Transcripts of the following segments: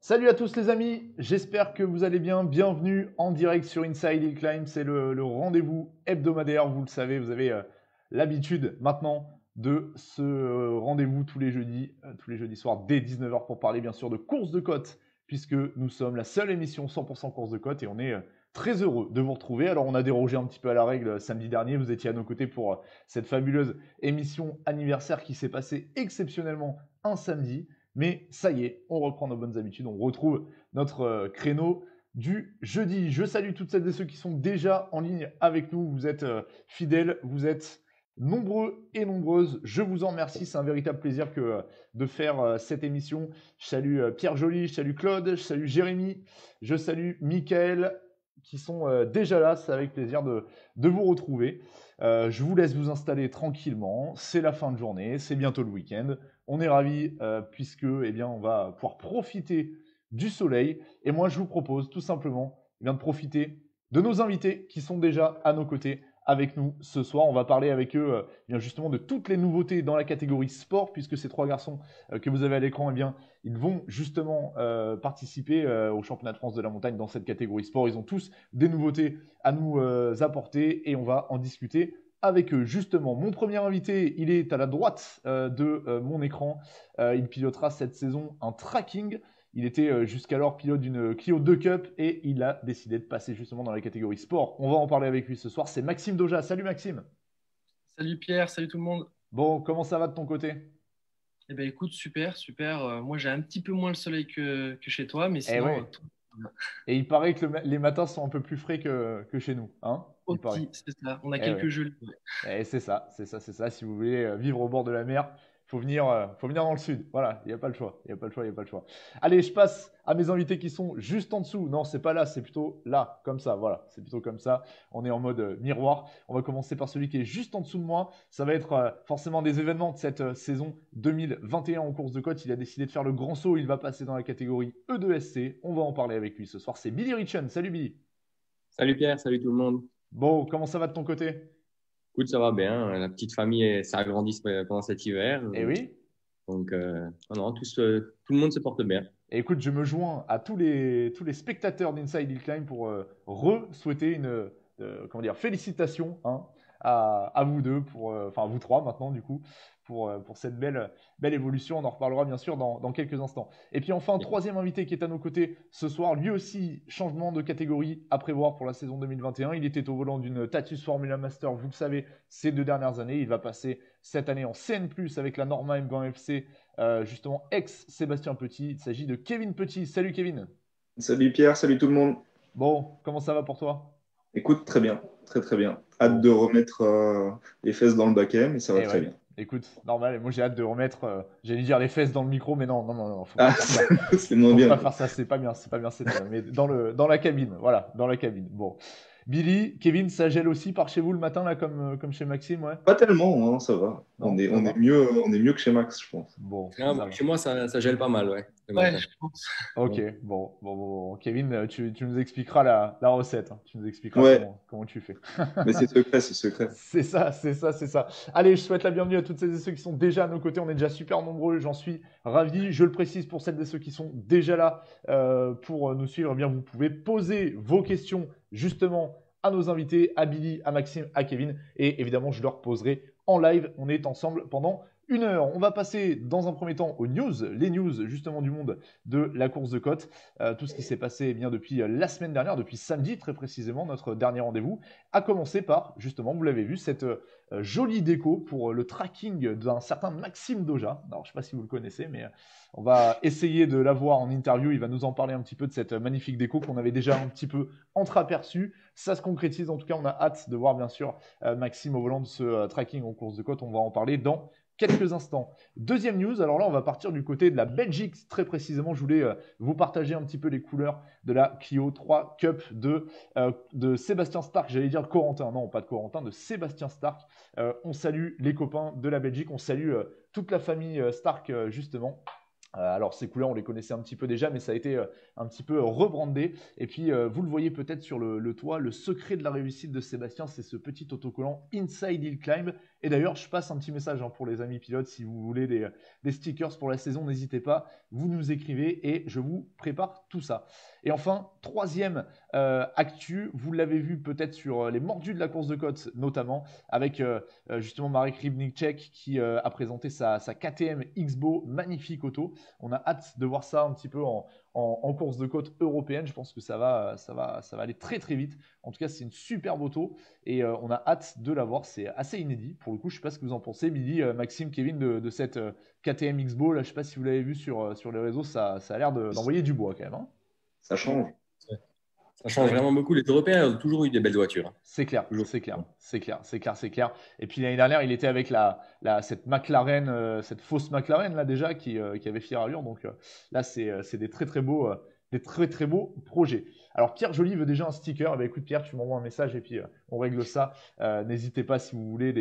Salut à tous les amis, j'espère que vous allez bien. Bienvenue en direct sur Inside Hill Climb, c'est le rendez-vous hebdomadaire, vous le savez, vous avez l'habitude maintenant de ce rendez-vous tous les jeudis soirs dès 19h pour parler bien sûr de course de côte, puisque nous sommes la seule émission 100% course de côte et on est très heureux de vous retrouver. Alors on a dérogé un petit peu à la règle samedi dernier, vous étiez à nos côtés pour cette fabuleuse émission anniversaire qui s'est passée exceptionnellement un samedi. Mais ça y est, on reprend nos bonnes habitudes, on retrouve notre créneau du jeudi. Je salue toutes celles et ceux qui sont déjà en ligne avec nous. Vous êtes fidèles, vous êtes nombreux et nombreuses. Je vous en remercie, c'est un véritable plaisir de faire cette émission. Je salue Pierre Joly, je salue Claude, je salue Jérémy, je salue Mickaël qui sont déjà là. C'est avec plaisir de vous retrouver. Je vous laisse vous installer tranquillement. C'est la fin de journée, c'est bientôt le week-end. On est ravis puisque on va pouvoir profiter du soleil. Et moi, je vous propose tout simplement de profiter de nos invités qui sont déjà à nos côtés avec nous ce soir. On va parler avec eux justement de toutes les nouveautés dans la catégorie sport, puisque ces trois garçons que vous avez à l'écran, ils vont justement participer au championnat de France de la montagne dans cette catégorie sport. Ils ont tous des nouveautés à nous apporter et on va en discuter avec eux. Justement, mon premier invité, il est à la droite de mon écran. Il pilotera cette saison un tracking. Il était jusqu'alors pilote d'une Clio 2 Cup et il a décidé de passer justement dans la catégorie sport. On va en parler avec lui ce soir. C'est Maxime Doja. Salut Maxime. Salut Pierre, salut tout le monde. Bon, comment ça va de ton côté? Eh bien écoute, super. Moi j'ai un petit peu moins le soleil que chez toi, mais sinon, ouais. Et il paraît que les matins sont un peu plus frais que chez nous. Hein, c'est ça. On a quelques jeux. C'est ça. Si vous voulez vivre au bord de la mer, faut venir dans le sud. Voilà, il n'y a pas le choix. Allez, je passe à mes invités qui sont juste en dessous. Non, c'est pas là, c'est plutôt là, comme ça. Voilà, c'est plutôt comme ça. On est en mode miroir. On va commencer par celui qui est juste en dessous de moi. Ça va être forcément des événements de cette saison 2021 en course de côte. Il a décidé de faire le grand saut. Il va passer dans la catégorie E2SC. On va en parler avec lui ce soir. C'est Billy Richen. Salut Billy. Salut Pierre, salut tout le monde. Bon, comment ça va de ton côté? Écoute, ça va bien. La petite famille s'agrandit pendant cet hiver. Eh oui. Donc, non, tout le monde se porte bien. Et écoute, je me joins à tous les spectateurs d'Inside Hill Climb pour souhaiter une félicitations à vous deux, à vous trois maintenant du coup, pour cette belle évolution. On en reparlera bien sûr dans quelques instants. Et puis enfin, troisième invité qui est à nos côtés ce soir, lui aussi, changement de catégorie à prévoir pour la saison 2021. Il était au volant d'une Tatuus Formula Master, vous le savez, ces 2 dernières années. Il va passer cette année en CN+, avec la Norma M20 FC, justement ex-Sébastien Petit. Il s'agit de Kevin Petit. Salut Kevin. Salut Pierre, salut tout le monde. Bon, comment ça va pour toi? Écoute, très bien, très bien. Hâte de remettre les fesses dans le baquet, mais ça va très bien. Écoute, normal, moi j'ai hâte de remettre, j'allais dire les fesses dans le micro, mais non, faut pas faire ça. C'est moins bien. Faut pas faire ça, c'est pas bien, mais dans la cabine, voilà, dans la cabine. Bon. Billy, Kevin, ça gèle aussi par chez vous le matin, là, comme chez Maxime, ouais? Pas tellement, hein, ça va. Non, on est mieux que chez Max, je pense. Bon, chez moi, ça gèle pas mal, ouais. Ouais, je pense. Ok, bon. Kevin, tu nous expliqueras la recette. Hein. Tu nous expliqueras comment tu fais. Mais c'est secret. C'est ça. Allez, je souhaite la bienvenue à toutes celles et ceux qui sont déjà à nos côtés. On est déjà super nombreux, j'en suis ravi. Je le précise pour celles et ceux qui sont déjà là pour nous suivre. Eh bien, vous pouvez poser vos questions justement à nos invités, à Billy, à Maxime, à Kevin. Et évidemment, je leur poserai en live. On est ensemble pendant 1 heure. On va passer dans un premier temps aux news, les news justement du monde de la course de côte. Tout ce qui s'est passé depuis la semaine dernière, depuis samedi très précisément, notre dernier rendez-vous, a commencé par, justement, vous l'avez vu, cette jolie déco pour le tracking d'un certain Maxime Doja. Alors, je ne sais pas si vous le connaissez, mais on va essayer de l'avoir en interview. Il va nous en parler un petit peu de cette magnifique déco qu'on avait déjà un petit peu entreaperçue. Ça se concrétise. En tout cas, on a hâte de voir, bien sûr, Maxime au volant de ce tracking en course de côte. On va en parler dans quelques instants. Deuxième news, alors là, on va partir du côté de la Belgique. Très précisément, je voulais vous partager un petit peu les couleurs de la Clio 3 Cup de Sébastien Stark. J'allais dire Corentin. Non, pas de Corentin, de Sébastien Stark. On salue les copains de la Belgique. On salue toute la famille Stark, justement. Alors ces couleurs on les connaissait un petit peu déjà mais ça a été un petit peu rebrandé et puis vous le voyez peut-être sur le toit, le secret de la réussite de Sébastien c'est ce petit autocollant Inside Hill Climb et d'ailleurs je passe un petit message pour les amis pilotes si vous voulez des stickers pour la saison n'hésitez pas, vous nous écrivez et je vous prépare tout ça. Et enfin troisième actu, vous l'avez vu peut-être sur les mordus de la course de côte notamment avec justement Marek Rybnikček qui a présenté sa KTM X-Bow, magnifique auto. On a hâte de voir ça un petit peu en course de côte européenne. Je pense que ça va aller très très vite. En tout cas, c'est une superbe auto et on a hâte de la voir. C'est assez inédit. Pour le coup, je ne sais pas ce que vous en pensez, Billy, Maxime, Kevin, de cette KTM X-Bow. Là, je ne sais pas si vous l'avez vu sur les réseaux. Ça a l'air d'envoyer du bois quand même. Hein. Ça change. Ça change vraiment beaucoup. Les Européens ont toujours eu des belles voitures. C'est clair. Et puis l'année dernière, il était avec cette McLaren, cette fausse McLaren là déjà qui avait fière allure. Donc là, c'est des très très beaux projets. Alors Pierre Joly veut déjà un sticker. Eh bien, écoute Pierre, tu m'envoies un message et puis on règle ça. N'hésitez pas si vous voulez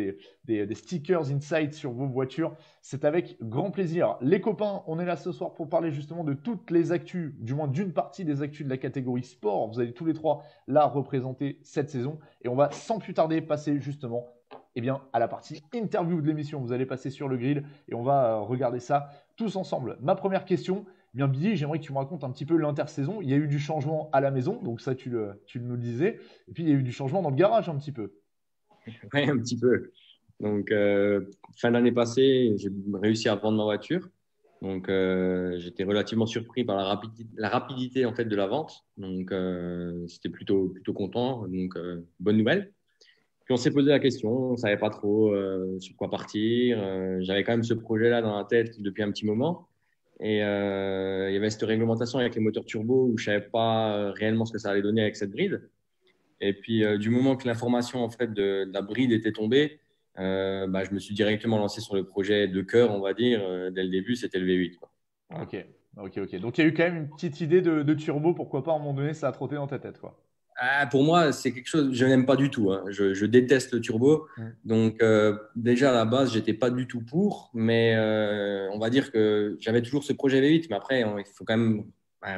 des stickers Inside sur vos voitures. C'est avec grand plaisir. Les copains, on est là ce soir pour parler justement de toutes les actus, du moins d'une partie des actus de la catégorie sport. Vous allez tous les trois là représenter cette saison. Et on va sans plus tarder passer justement à la partie interview de l'émission. Vous allez passer sur le grill et on va regarder ça tous ensemble. Ma première question, Billy, j'aimerais que tu me racontes un petit peu l'intersaison. Il y a eu du changement à la maison, donc ça tu nous le disais. Et puis il y a eu du changement dans le garage un petit peu. Oui, un petit peu. Donc fin d'année passée, j'ai réussi à vendre ma voiture. Donc j'étais relativement surpris par la rapidité en fait de la vente. Donc c'était plutôt content. Donc bonne nouvelle. Puis on s'est posé la question, on ne savait pas trop sur quoi partir. J'avais quand même ce projet-là dans la tête depuis un petit moment. Et il y avait cette réglementation avec les moteurs turbo où je ne savais pas réellement ce que ça allait donner avec cette bride. Et puis du moment que l'information en fait, de la bride était tombée, je me suis directement lancé sur le projet de cœur, on va dire. Dès le début, c'était le V8. Quoi. Ok. Donc il y a eu quand même une petite idée de turbo, pourquoi pas à un moment donné, ça a trotté dans ta tête, quoi. Pour moi, c'est quelque chose je n'aime pas du tout. Hein. Je déteste le turbo. Donc, déjà, à la base, je n'étais pas du tout pour. Mais on va dire que j'avais toujours ce projet V8. Mais après, il faut quand même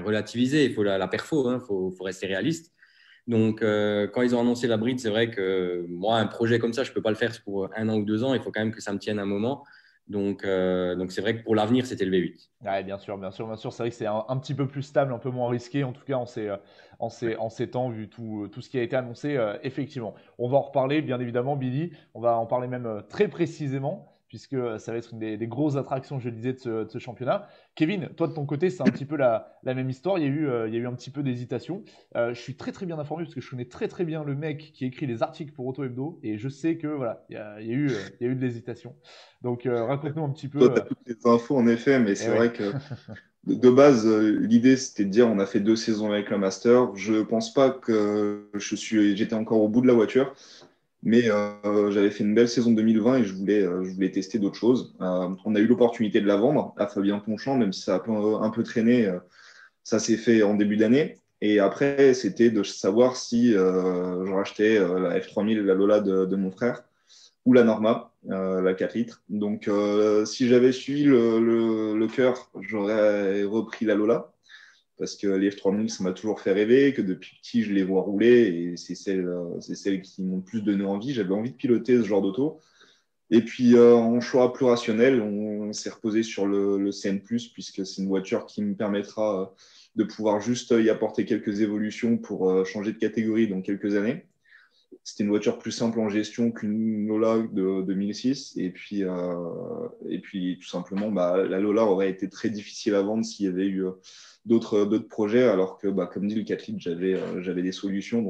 relativiser. Il faut la perfo. Il faut rester réaliste. Donc, quand ils ont annoncé la bride, c'est vrai que moi, un projet comme ça, je ne peux pas le faire pour 1 an ou 2 ans. Il faut quand même que ça me tienne un moment. Donc c'est vrai que pour l'avenir, c'était le V8. Ouais, bien sûr. C'est vrai que c'est un petit peu plus stable, un peu moins risqué, en tout cas en ces temps, vu tout ce qui a été annoncé, effectivement. On va en reparler, bien évidemment, Billy. On va en parler même très précisément, puisque ça va être une des grosses attractions, je le disais, de ce championnat. Kevin, toi de ton côté, c'est un petit peu la même histoire. Il y a eu un petit peu d'hésitation. Je suis très très bien informé parce que je connais très très bien le mec qui écrit les articles pour Auto Hebdo et je sais que voilà, il y a eu de l'hésitation. Donc raconte-nous un petit peu. Toi, tu as toutes les infos en effet, mais c'est vrai que de base, l'idée c'était de dire on a fait 2 saisons avec le Master. Je pense pas que j'étais encore au bout de la voiture. Mais j'avais fait une belle saison 2020 et je voulais tester d'autres choses. On a eu l'opportunité de la vendre à Fabien Ponchamp, même si ça a un peu traîné. Ça s'est fait en début d'année. Et après, c'était de savoir si je rachetais la F3000, la Lola de mon frère, ou la Norma, la 4 litres. Donc, si j'avais suivi le cœur, j'aurais repris la Lola. Parce que les F3000, ça m'a toujours fait rêver, que depuis petit, je les vois rouler et c'est celles qui m'ont le plus donné envie. J'avais envie de piloter ce genre d'auto. Et puis, en choix plus rationnel, on s'est reposé sur le CN+, puisque c'est une voiture qui me permettra de pouvoir juste y apporter quelques évolutions pour changer de catégorie dans quelques années. c'était une voiture plus simple en gestion qu'une Lola de 2006. Et puis, tout simplement, la Lola aurait été très difficile à vendre s'il y avait eu d'autres projets, alors que, comme dit le 4 litres, j'avais des solutions.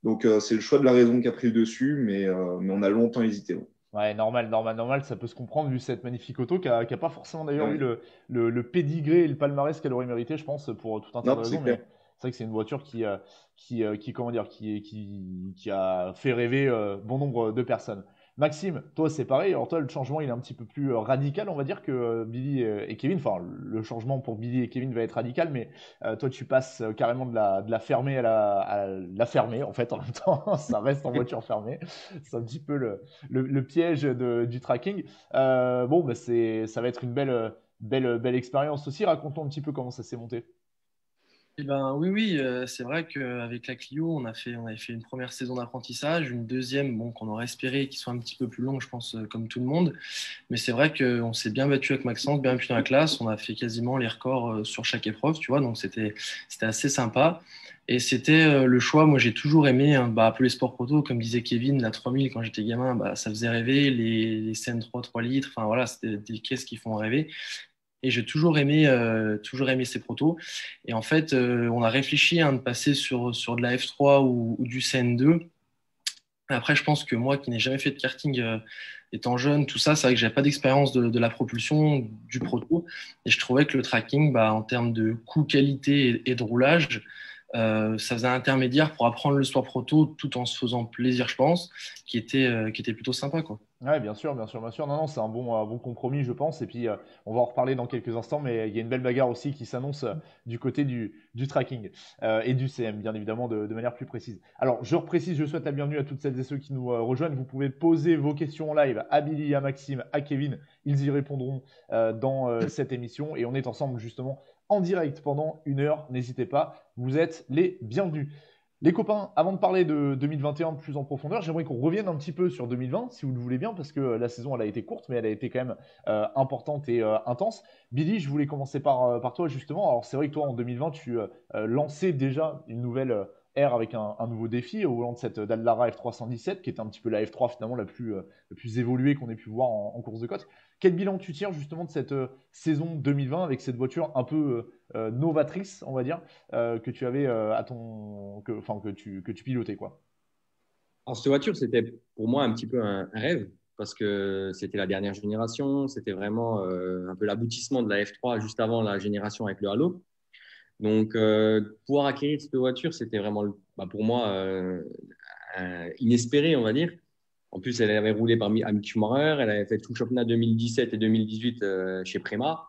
Donc c'est le choix de la raison qui a pris le dessus, mais on a longtemps hésité. Ouais. Ouais, normal, ça peut se comprendre vu cette magnifique auto qui a pas forcément d'ailleurs eu Ouais. le pédigré et le palmarès qu'elle aurait mérité, je pense, pour tout un tas de Non, c'est raisons. Mais clair. c'est vrai que c'est une voiture comment dire, qui a fait rêver bon nombre de personnes. Maxime, toi c'est pareil. Alors toi, le changement il est un petit peu plus radical, on va dire que Billy et Kevin. Enfin, le changement pour Billy et Kevin va être radical, mais toi tu passes carrément de la fermée à la fermée en fait en même temps. Ça reste en voiture fermée. C'est un petit peu le piège du tracking. Bon, ça va être une belle expérience aussi. Raconte-nous un petit peu comment ça s'est monté. Eh ben, oui, oui, c'est vrai qu'avec la Clio, on avait fait une première saison d'apprentissage, une deuxième, bon, qu'on aurait espéré qu'il soit un petit peu plus longue, je pense, comme tout le monde. Mais c'est vrai qu'on s'est bien battu avec Maxence, bien battu dans la classe. On a fait quasiment les records sur chaque épreuve, tu vois. Donc c'était assez sympa. Et c'était le choix. Moi, j'ai toujours aimé un peu les sports proto. Comme disait Kevin, la 3000, quand j'étais gamin, ça faisait rêver. Les CN3 3 litres, enfin voilà, c'était des caisses qui font rêver. Et j'ai toujours aimé ces protos. Et en fait, on a réfléchi de passer sur de la F3 ou du CN2. Après, je pense que moi, qui n'ai jamais fait de karting étant jeune, tout ça, c'est vrai que j'avais pas d'expérience de la propulsion, du proto. Et je trouvais que le tracking, en termes de coût, qualité et de roulage, ça faisait un intermédiaire pour apprendre le sport proto tout en se faisant plaisir, je pense, qui était plutôt sympa, quoi. Ouais, bien sûr, bien sûr, bien sûr. Non, c'est un bon compromis, je pense. Et puis, on va en reparler dans quelques instants, mais il y a une belle bagarre aussi qui s'annonce du côté du tracking et du CM, bien évidemment, de manière plus précise. Alors, je reprécise, je souhaite la bienvenue à toutes celles et ceux qui nous rejoignent. Vous pouvez poser vos questions en live à Billy, à Maxime, à Kevin. Ils y répondront dans cette émission. Et on est ensemble, justement, en direct pendant 1 heure. N'hésitez pas, vous êtes les bienvenus. Les copains, avant de parler de 2021 de plus en profondeur, j'aimerais qu'on revienne un petit peu sur 2020, si vous le voulez bien, parce que la saison, elle a été courte, mais elle a été quand même importante et intense. Billy, je voulais commencer par toi, justement. Alors, c'est vrai que toi, en 2020, tu lançais déjà une nouvelle ère avec un nouveau défi au volant de cette Dallara F317, qui était un petit peu la F3 finalement la plus évoluée qu'on ait pu voir en course de côte. Quel bilan tu tires justement de cette saison 2020 avec cette voiture un peu novatrice, on va dire, que tu avais que tu pilotais, quoi. Alors, cette voiture, c'était pour moi un petit peu un rêve parce que c'était la dernière génération. C'était vraiment un peu l'aboutissement de la F3 juste avant la génération avec le Halo. Donc, pouvoir acquérir cette voiture, c'était vraiment, pour moi, inespéré, on va dire. En plus, elle avait roulé par Mick Schumacher. Elle avait fait tout le championnat 2017 et 2018 chez Prema.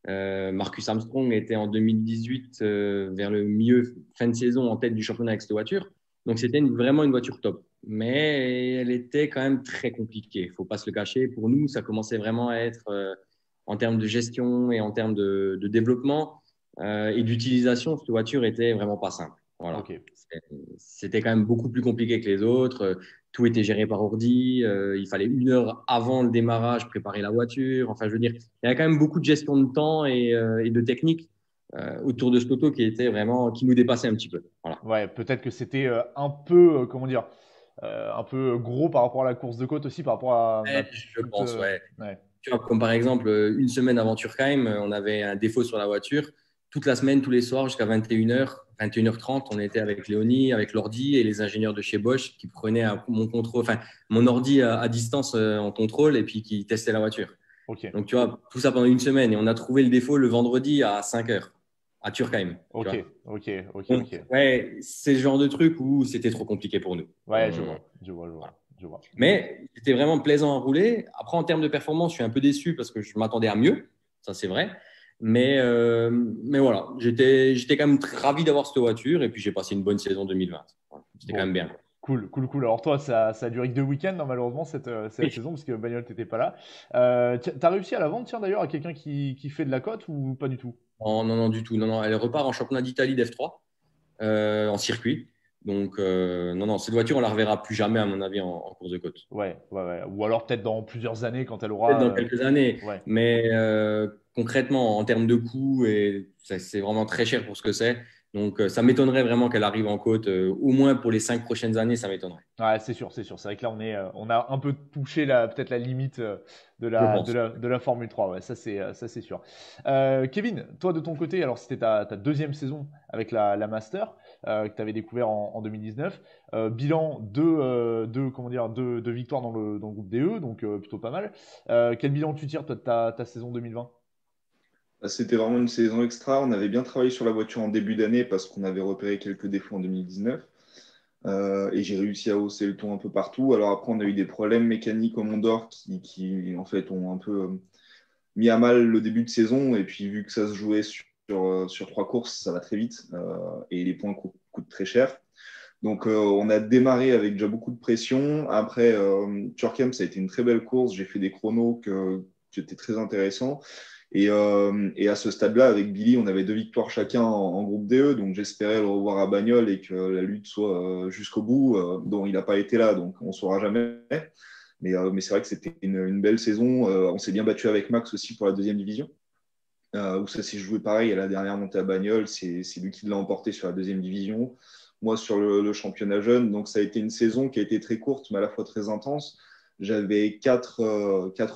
Marcus Armstrong était en 2018 vers le milieu, fin de saison, en tête du championnat avec cette voiture. Donc, c'était vraiment une voiture top. Mais elle était quand même très compliquée. Il ne faut pas se le cacher. Pour nous, ça commençait vraiment à être, en termes de gestion et en termes de développement et d'utilisation, cette voiture était vraiment pas simple. Voilà. Ok. C'était quand même beaucoup plus compliqué que les autres. Tout était géré par ordi. Il fallait 1 heure avant le démarrage préparer la voiture. Enfin, je veux dire, il y avait quand même beaucoup de gestion de temps et de technique autour de ce auto qui nous dépassait un petit peu. Voilà. Ouais, peut-être que c'était un peu, comment dire, un peu gros par rapport à la course de côte aussi, par rapport à Ouais, je pense, ouais. ouais. Tu vois, comme par exemple, une semaine avant Turkheim, on avait un défaut sur la voiture. Toute la semaine, tous les soirs, jusqu'à 21h, 21h30, on était avec Léonie, avec l'ordi et les ingénieurs de chez Bosch qui prenaient mon contrôle, enfin, mon ordi à distance en contrôle et puis qui testaient la voiture. Ok. Donc, tu vois, tout ça pendant une semaine. Et on a trouvé le défaut le vendredi à 5h, à Turkheim. Ok. Tu vois. Ok. Ok. Donc, Ok. ouais, c'est le genre de truc où c'était trop compliqué pour nous. Ouais, je vois. Mais c'était vraiment plaisant à rouler. Après, en termes de performance, je suis un peu déçu parce que je m'attendais à mieux. Ça, c'est vrai. Mais voilà, j'étais quand même ravi d'avoir cette voiture et puis j'ai passé une bonne saison 2020. Voilà, c'était Bon. quand même bien. Cool. Alors toi, ça a duré que 2 week-ends, non, malheureusement, cette Oui. saison, parce que Bagnol, t'étais pas là. T'as réussi à la vendre, tiens, d'ailleurs, à quelqu'un qui fait de la cote ou pas du tout? Non, non, non, du tout. Non, non, elle repart en championnat d'Italie d'F3 en circuit. Donc, non, non, cette voiture, on la reverra plus jamais, à mon avis, en course de côte. Ouais. Ou alors peut-être dans plusieurs années quand elle Peut-être aura. dans quelques années. Ouais. Mais concrètement, en termes de coûts, et c'est vraiment très cher pour ce que c'est. Donc, ça m'étonnerait vraiment qu'elle arrive en côte, au moins pour les 5 prochaines années, ça m'étonnerait. Ouais, c'est sûr, c'est sûr. C'est vrai que là, on a un peu touché peut-être la limite Je pense. de la Formule 3. Ouais, ça, c'est sûr. Kevin, toi, de ton côté, alors c'était ta deuxième saison avec la Master que tu avais découvert en 2019. Bilan comment dire, deux victoires dans le groupe DE, donc plutôt pas mal. Quel bilan tu tires, toi, de ta saison 2020? C'était vraiment une saison extra. On avait bien travaillé sur la voiture en début d'année parce qu'on avait repéré quelques défauts en 2019. Et j'ai réussi à hausser le ton un peu partout. Alors après, on a eu des problèmes mécaniques au Mont d'Or qui, en fait, ont un peu mis à mal le début de saison. Et puis, vu que ça se jouait sur 3 courses, ça va très vite. Et les points coûtent très cher. Donc, on a démarré avec déjà beaucoup de pression. Après, Turquem, ça a été une très belle course. J'ai fait des chronos qui étaient très intéressants. Et à ce stade-là, avec Billy, on avait 2 victoires chacun en groupe DE. Donc, j'espérais le revoir à Bagnoles et que la lutte soit jusqu'au bout, dont il n'a pas été là. Donc, on ne saura jamais. Mais c'est vrai que c'était une belle saison. On s'est bien battu avec Max aussi pour la deuxième division. Où ça s'est joué pareil à la dernière montée à Bagnoles. C'est lui qui l'a emporté sur la deuxième division. Moi, sur le championnat jeune. Donc, ça a été une saison qui a été très courte, mais à la fois très intense. J'avais quatre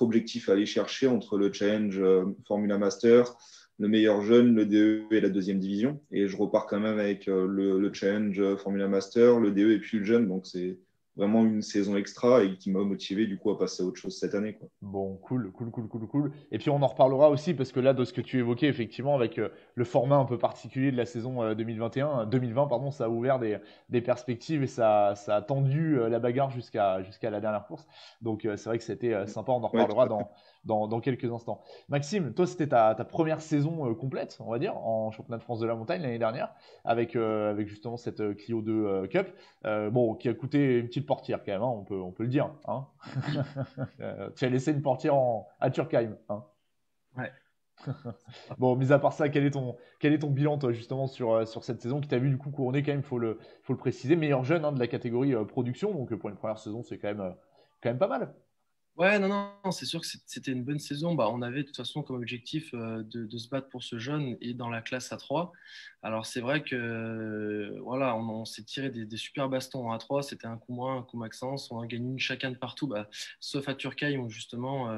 objectifs à aller chercher entre le Challenge Formula Master, le meilleur jeune, le DE et la deuxième division. Et je repars quand même avec le Challenge Formula Master, le DE et puis le jeune. Donc, c'est vraiment une saison extra et qui m'a motivé du coup à passer à autre chose cette année, quoi. Bon, cool, cool, cool, cool, cool. Et puis on en reparlera aussi parce que là, de ce que tu évoquais, effectivement, avec le format un peu particulier de la saison 2020, pardon, ça a ouvert des perspectives et ça a tendu la bagarre jusqu'à la dernière course. Donc c'est vrai que c'était sympa, on en Ouais, reparlera dans quelques instants. Maxime, toi, c'était ta première saison complète, on va dire, en championnat de France de la montagne l'année dernière, avec justement cette Clio 2 Cup, bon, qui a coûté une petite portière quand même, hein, on peut le dire, hein. Tu as laissé une portière à Turkheim, hein. Ouais. Bon, mis à part ça, quel est ton bilan, toi, justement, sur cette saison qui t'a vu du coup couronner quand même, faut le préciser, meilleur jeune hein, de la catégorie production. Donc pour une première saison, c'est quand même pas mal. Ouais, non, non, c'est sûr que c'était une bonne saison. Bah, on avait de toute façon comme objectif de se battre pour ce jeune et dans la classe A3. Alors c'est vrai que voilà, on s'est tiré des super bastons en A3. C'était un coup moins, un coup Maxence. On a gagné une chacun de partout, bah, sauf à Turquie où justement,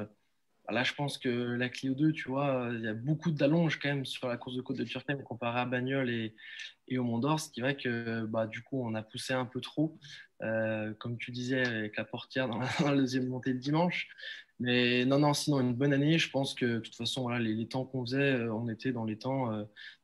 là je pense que la Clio 2, tu vois, il y a beaucoup d'allonges quand même sur la course de côte de Turquie comparé à Bagnoles et au Mont d'Or, ce qui fait que bah, du coup on a poussé un peu trop, comme tu disais avec la portière dans la deuxième montée de dimanche. Mais non, non, sinon une bonne année. Je pense que de toute façon voilà, les temps qu'on faisait, on était dans les temps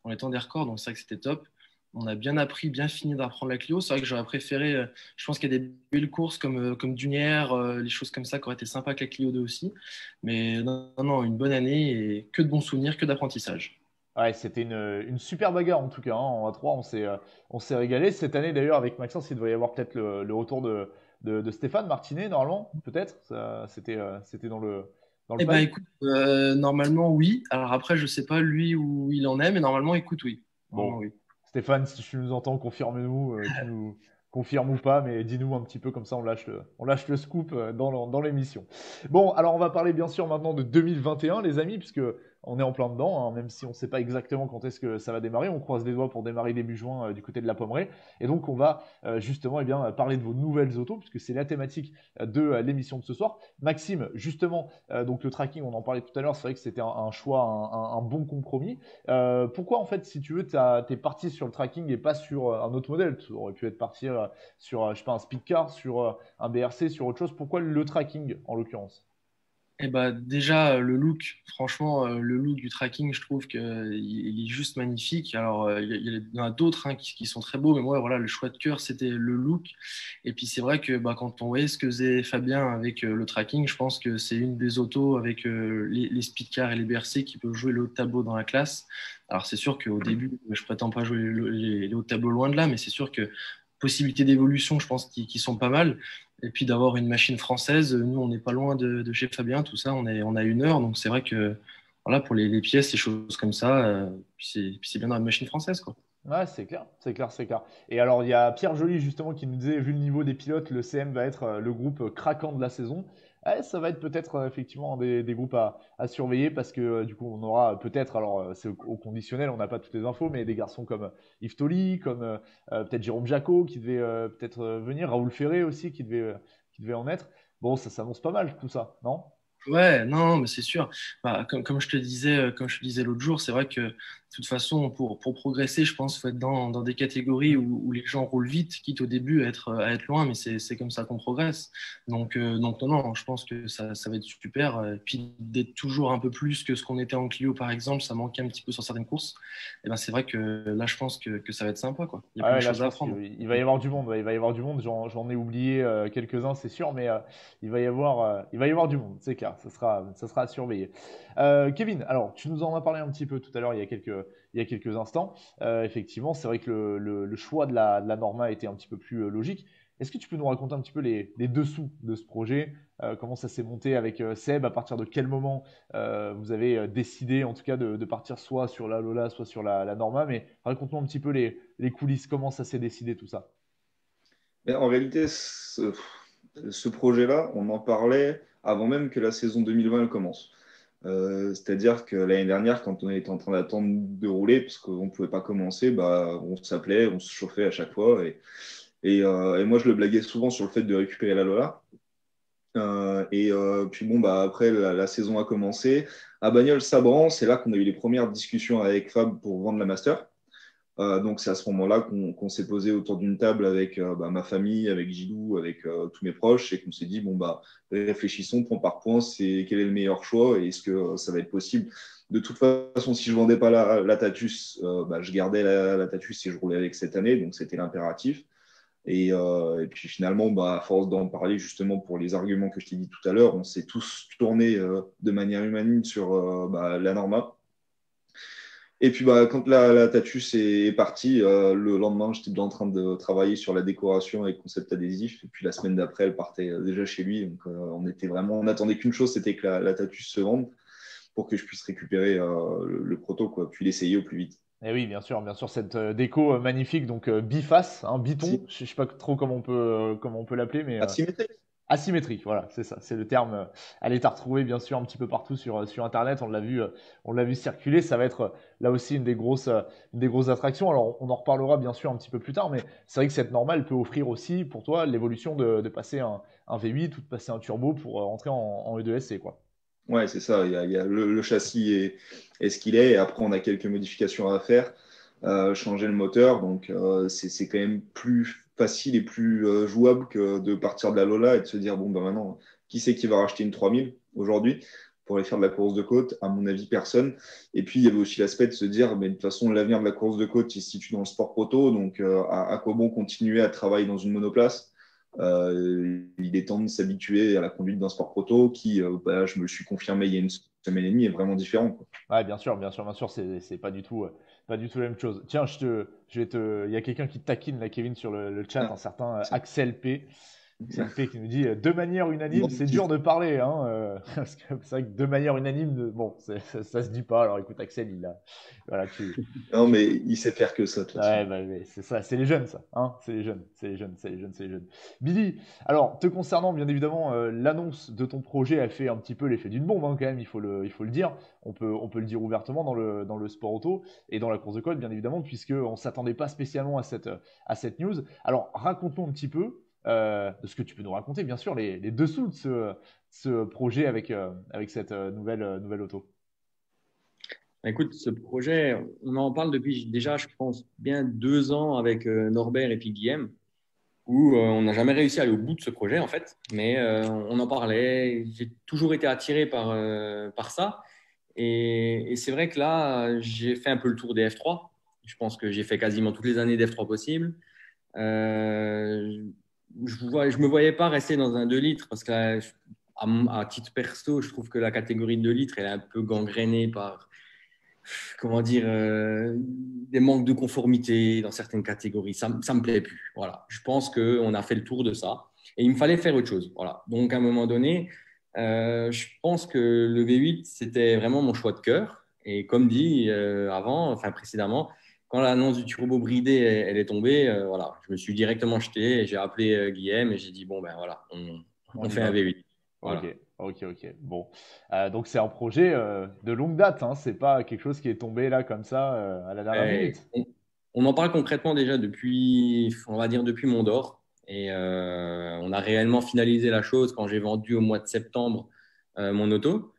des records, donc c'est vrai que c'était top. On a bien appris, bien fini d'apprendre la Clio. C'est vrai que j'aurais préféré, je pense qu'il y a des belles courses comme Dunière, les choses comme ça qui auraient été sympas avec la Clio 2 aussi. Mais non, non, non, une bonne année et que de bons souvenirs, que d'apprentissage. Ouais, c'était une super bagarre en tout cas, hein. En A3, on s'est régalé. Cette année d'ailleurs, avec Maxence, il devait y avoir peut-être le retour de Stéphane Martinet, normalement, peut-être. C'était dans le Eh ben, pipe. écoute, normalement, oui. Alors après, je sais pas lui où il en est, mais normalement, écoute, oui. Normalement, Bon, oui. Stéphane, si tu nous entends, confirme-nous, tu nous confirmes ou pas, mais dis-nous un petit peu comme ça, on lâche le scoop dans l'émission. Bon, alors on va parler bien sûr maintenant de 2021, les amis, puisque on est en plein dedans, hein, même si on ne sait pas exactement quand est-ce que ça va démarrer. On croise les doigts pour démarrer début juin du côté de la Pommeraye. Et donc on va justement parler de vos nouvelles autos, puisque c'est la thématique de l'émission de ce soir. Maxime, justement, donc le tracking, on en parlait tout à l'heure, c'est vrai que c'était un choix, un bon compromis. Pourquoi en fait, si tu veux, t'es parti sur le tracking et pas sur un autre modèle? Tu aurais pu être parti sur, je sais pas, un speedcar, sur un BRC, sur autre chose. Pourquoi le tracking en l'occurrence? Eh ben, déjà, le look, franchement, le look du tracking, je trouve qu'il est juste magnifique. Alors, il y en a d'autres hein, qui sont très beaux, mais moi, voilà, le choix de cœur, c'était le look. Et puis, c'est vrai que bah, quand on voyait ce que faisait Fabien avec le tracking, je pense que c'est une des autos avec les speedcars et les BRC qui peuvent jouer le haut de tableau dans la classe. Alors, c'est sûr qu'au début, je prétends pas jouer les hauts de tableau loin de là, mais c'est sûr que possibilités d'évolution, je pense, qui sont pas mal. Et puis d'avoir une machine française, nous, on n'est pas loin de chez Fabien, tout ça, on a 1 heure. Donc c'est vrai que voilà, pour les pièces, les choses comme ça, puis c'est bien dans la machine française, quoi. Ouais, c'est clair, c'est clair, c'est clair. Et alors, il y a Pierre Joly justement qui nous disait, vu le niveau des pilotes, le CM va être le groupe craquant de la saison. Ouais, ça va être peut-être effectivement des groupes à surveiller parce que du coup on aura peut-être, alors c'est au conditionnel, on n'a pas toutes les infos, mais des garçons comme Yves Toli, comme peut-être Jérôme Jacot qui devait peut-être venir, Raoul Ferré aussi qui devait en être. Bon, ça s'annonce pas mal tout ça, non? Ouais, non, mais c'est sûr. Bah, comme comme je te disais l'autre jour, c'est vrai que de toute façon, pour progresser, je pense qu'il faut être dans des catégories où les gens roulent vite, quitte au début à être loin, mais c'est comme ça qu'on progresse. Donc non, non, je pense que ça va être super. Et puis d'être toujours un peu plus que ce qu'on était en Clio, par exemple, ça manquait un petit peu sur certaines courses. Et ben, c'est vrai que là, je pense que ça va être sympa, quoi. Il y a Ah plein de ouais, là, je choses à pense apprendre. qu'il va y avoir du monde. Ouais, il va y avoir du monde. J'en ai oublié quelques-uns, c'est sûr, mais il va y avoir du monde, c'est clair. Ça sera à surveiller. Kevin, alors, tu nous en as parlé un petit peu tout à l'heure, il y a quelques instants. Effectivement, c'est vrai que le choix de la Norma était un petit peu plus logique. Est-ce que tu peux nous raconter un petit peu les dessous de ce projet? Comment ça s'est monté avec Seb? À partir de quel moment vous avez décidé en tout cas de partir soit sur la Lola, soit sur la Norma, mais raconte-nous un petit peu les coulisses, comment ça s'est décidé tout ça. Mais en réalité, ce projet-là, on en parlait avant même que la saison 2020 elle commence. C'est-à-dire que l'année dernière, quand on était en train d'attendre de rouler, parce qu'on ne pouvait pas commencer, bah, on s'appelait, on se chauffait à chaque fois. Et moi, je le blaguais souvent sur le fait de récupérer la Lola. Puis bon, bah, après, la saison a commencé. À Bagnols-Sabran, c'est là qu'on a eu les premières discussions avec Fab pour vendre la Master. Donc c'est à ce moment-là qu'on s'est posé autour d'une table avec bah, ma famille, avec Gilou, avec tous mes proches, et qu'on s'est dit, bon, bah, réfléchissons point par point, c'est quel est le meilleur choix et est-ce que ça va être possible. De toute façon, si je ne vendais pas la Tatus, bah, je gardais la Tatus et je roulais avec cette année, donc c'était l'impératif. Et puis finalement, bah, à force d'en parler justement pour les arguments que je t'ai dit tout à l'heure, on s'est tous tournés de manière unanime sur bah, la Norma. Et puis bah, quand la Tatus est partie, le lendemain, j'étais déjà en train de travailler sur la décoration avec concept adhésif. Et puis la semaine d'après, elle partait déjà chez lui. Donc on n'attendait qu'une chose, c'était que la Tatus se vende pour que je puisse récupérer le proto, quoi, puis l'essayer au plus vite. Et oui, bien sûr, cette déco magnifique, donc biface, hein, biton, je sais pas trop comment on peut l'appeler, mais Asymétrique. asymétrique, voilà, c'est ça, c'est le terme. Elle est à retrouver bien sûr un petit peu partout sur Internet. On l'a vu circuler. Ça va être là aussi une des grosses attractions. Alors, on en reparlera bien sûr un petit peu plus tard, mais c'est vrai que cette normale peut offrir aussi pour toi l'évolution de passer un V8 ou de passer un turbo pour entrer en E2SC, quoi. Ouais, c'est ça. Il y a le châssis est ce qu'il est. Et après, on a quelques modifications à faire. Changer le moteur. Donc, c'est quand même plus facile et plus jouable que de partir de la Lola et de se dire, bon, ben maintenant, qui c'est qui va racheter une 3000 aujourd'hui pour aller faire de la course de côte? À mon avis, personne. Et puis, il y avait aussi l'aspect de se dire, mais de toute façon, l'avenir de la course de côte, il se situe dans le sport proto. Donc, à quoi bon continuer à travailler dans une monoplace? Il est temps de s'habituer à la conduite d'un sport proto qui, bah, je me le suis confirmé il y a une semaine et demie, est vraiment différent, quoi. Ouais, bien sûr, c'est pas du tout la même chose. Tiens, il y a quelqu'un qui te taquine là, Kevin, sur le chat, un Ah, certain c'est Axel P. Axel P qui nous dit de manière unanime, c'est dur de parler, hein, parce que c'est vrai que de manière unanime, bon, ça se dit pas. Alors écoute, Axel, voilà, Non, mais il sait faire que ça, de toute façon. ouais, bah, mais c'est ça, c'est les jeunes, ça, hein, c'est les jeunes. Billy, alors, te concernant, bien évidemment, l'annonce de ton projet a fait un petit peu l'effet d'une bombe, hein, quand même, il faut le dire. On peut le dire ouvertement dans le sport auto et dans la course de côte, bien évidemment, puisqu'on ne s'attendait pas spécialement à cette news. Alors, raconte-nous un petit peu de ce que tu peux nous raconter, bien sûr, les dessous de ce projet avec cette nouvelle auto. Écoute, ce projet, on en parle depuis déjà, je pense, bien 2 ans avec Norbert et puis Guillaume, où on n'a jamais réussi à aller au bout de ce projet, en fait. Mais on en parlait. J'ai toujours été attiré par ça. Et c'est vrai que là, j'ai fait un peu le tour des F3. Je pense que j'ai fait quasiment toutes les années d'F3 possibles. Euh, je me voyais pas rester dans un 2 litres parce que là, à titre perso, je trouve que la catégorie 2 litres, elle est un peu gangrénée par comment dire, des manques de conformité dans certaines catégories. Ça ne me plaît plus. Voilà. Je pense qu'on a fait le tour de ça. Et il me fallait faire autre chose. Voilà. Donc, à un moment donné, je pense que le V8, c'était vraiment mon choix de cœur. Et comme dit précédemment, quand l'annonce du turbo bridé elle est tombée, voilà, je me suis directement jeté et j'ai appelé Guillaume et j'ai dit, bon, ben voilà, On on y fait un va. V8. Voilà. Ok. Bon, donc c'est un projet de longue date, hein. C'est pas quelque chose qui est tombé là comme ça à la dernière Et minute. on en parle concrètement déjà depuis, on va dire, depuis Mondor. Et on a réellement finalisé la chose quand j'ai vendu au mois de septembre mon auto.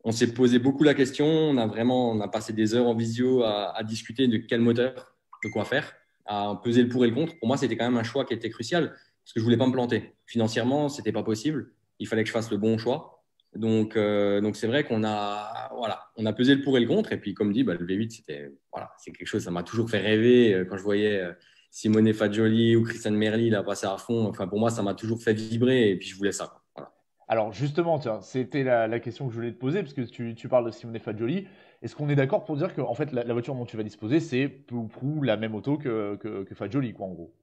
On s'est posé beaucoup la question. On a passé des heures en visio à discuter de quel moteur, de quoi faire, à peser le pour et le contre. Pour moi, c'était quand même un choix qui était crucial parce que je voulais pas me planter. Financièrement, c'était pas possible. Il fallait que je fasse le bon choix. Donc c'est vrai on a pesé le pour et le contre. Et puis, comme dit, le V8, c'est quelque chose, ça m'a toujours fait rêver quand je voyais Simone Fagioli ou Christian Merli là, passer à fond. Enfin, pour moi, ça m'a toujours fait vibrer et puis je voulais ça, quoi. Voilà. Alors justement, tiens, c'était la question que je voulais te poser, parce que tu parles de Simone Fagioli. Est-ce qu'on est d'accord pour dire que en fait, la voiture dont tu vas disposer, c'est peu ou prou la même auto que Fagioli, quoi, en gros?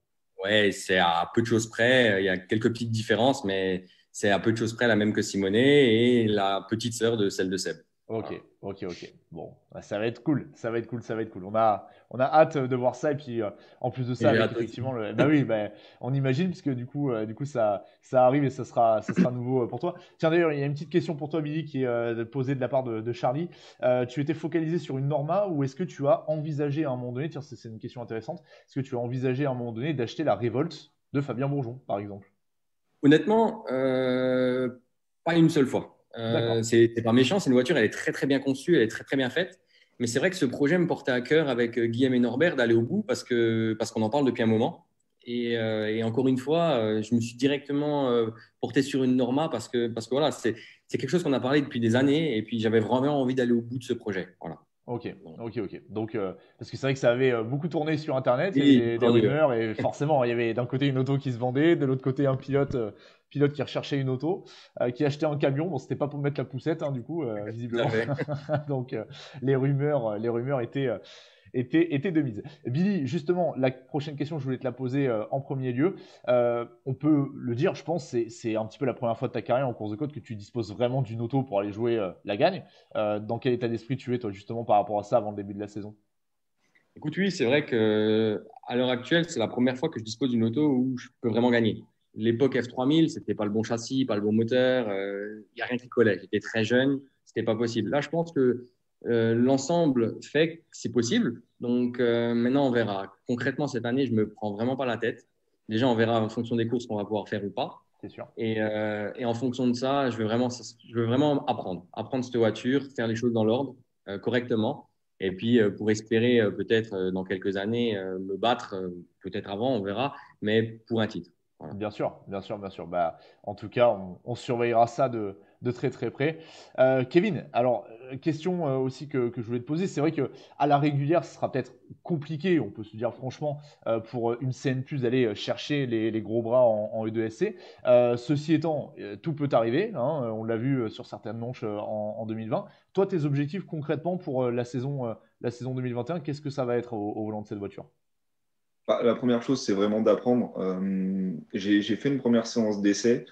Ouais, c'est à peu de choses près. Il y a quelques petites différences, mais c'est à peu de choses près la même que Simonet et la petite sœur de celle de Seb. Ok, Voilà. ok. Bon, bah, ça va être cool, ça va être cool, ça va être cool. On a hâte de voir ça, et puis en plus de ça, J'ai avec hâte effectivement aussi. le. Bah oui, bah, on imagine, parce que du coup ça arrive et ça sera nouveau pour toi. Tiens, d'ailleurs, il y a une petite question pour toi, Billy, qui est posée de la part de Charlie. Tu étais focalisé sur une Norma, ou est-ce que tu as envisagé à un moment donné, tiens, c'est une question intéressante, est-ce que tu as envisagé à un moment donné d'acheter la Revolt de Fabien Bourgeon, par exemple? Honnêtement, pas une seule fois. D'accord. C'est pas méchant, c'est une voiture, elle est très très bien conçue, elle est très très bien faite. Mais c'est vrai que ce projet me portait à cœur avec Guillaume et Norbert d'aller au bout parce qu'on en parle depuis un moment. Et encore une fois, je me suis directement porté sur une Norma parce que voilà, c'est quelque chose qu'on a parlé depuis des années et puis j'avais vraiment envie d'aller au bout de ce projet. Voilà. Ok, Donc, ok. Donc, parce que c'est vrai que ça avait beaucoup tourné sur Internet, il y avait oui, des entendu, ouais. rumeurs, et forcément, il y avait d'un côté une auto qui se vendait, de l'autre côté un pilote qui recherchait une auto, qui achetait un camion. Bon, c'était pas pour mettre la poussette, hein, du coup, Tout à visiblement. fait. Donc, les rumeurs étaient de mise. Billy, justement, la prochaine question, je voulais te la poser en premier lieu. On peut le dire, je pense, c'est un petit peu la première fois de ta carrière en course de côte que tu disposes vraiment d'une auto pour aller jouer la gagne. Dans quel état d'esprit tu es, toi, justement, par rapport à ça avant le début de la saison? Écoute, oui, c'est vrai que à l'heure actuelle, c'est la première fois que je dispose d'une auto où je peux vraiment gagner. L'époque F3000, c'était pas le bon châssis, pas le bon moteur, il y a rien qui collait. J'étais très jeune, c'était pas possible. Là, je pense que l'ensemble fait que c'est possible. Donc maintenant, on verra. Concrètement, cette année, je me prends vraiment pas la tête. Déjà, on verra en fonction des courses qu'on va pouvoir faire ou pas. C'est sûr. Et en fonction de ça, je veux vraiment apprendre cette voiture, faire les choses dans l'ordre, correctement. Et puis, pour espérer peut-être dans quelques années me battre, peut-être avant, on verra, mais pour un titre. Voilà. Bien sûr, bien sûr, bien sûr. Bah, en tout cas, on surveillera ça de très très près. Kevin, alors, question aussi que je voulais te poser, c'est vrai que à la régulière, ce sera peut-être compliqué, on peut se dire franchement, pour une CN+ d'aller chercher les gros bras en E2SC. Ceci étant, tout peut arriver, hein, on l'a vu sur certaines manches en 2020. Toi, tes objectifs concrètement pour la saison 2021, qu'est-ce que ça va être au volant de cette voiture? Bah, la première chose, c'est vraiment d'apprendre. J'ai fait une première séance d'essai.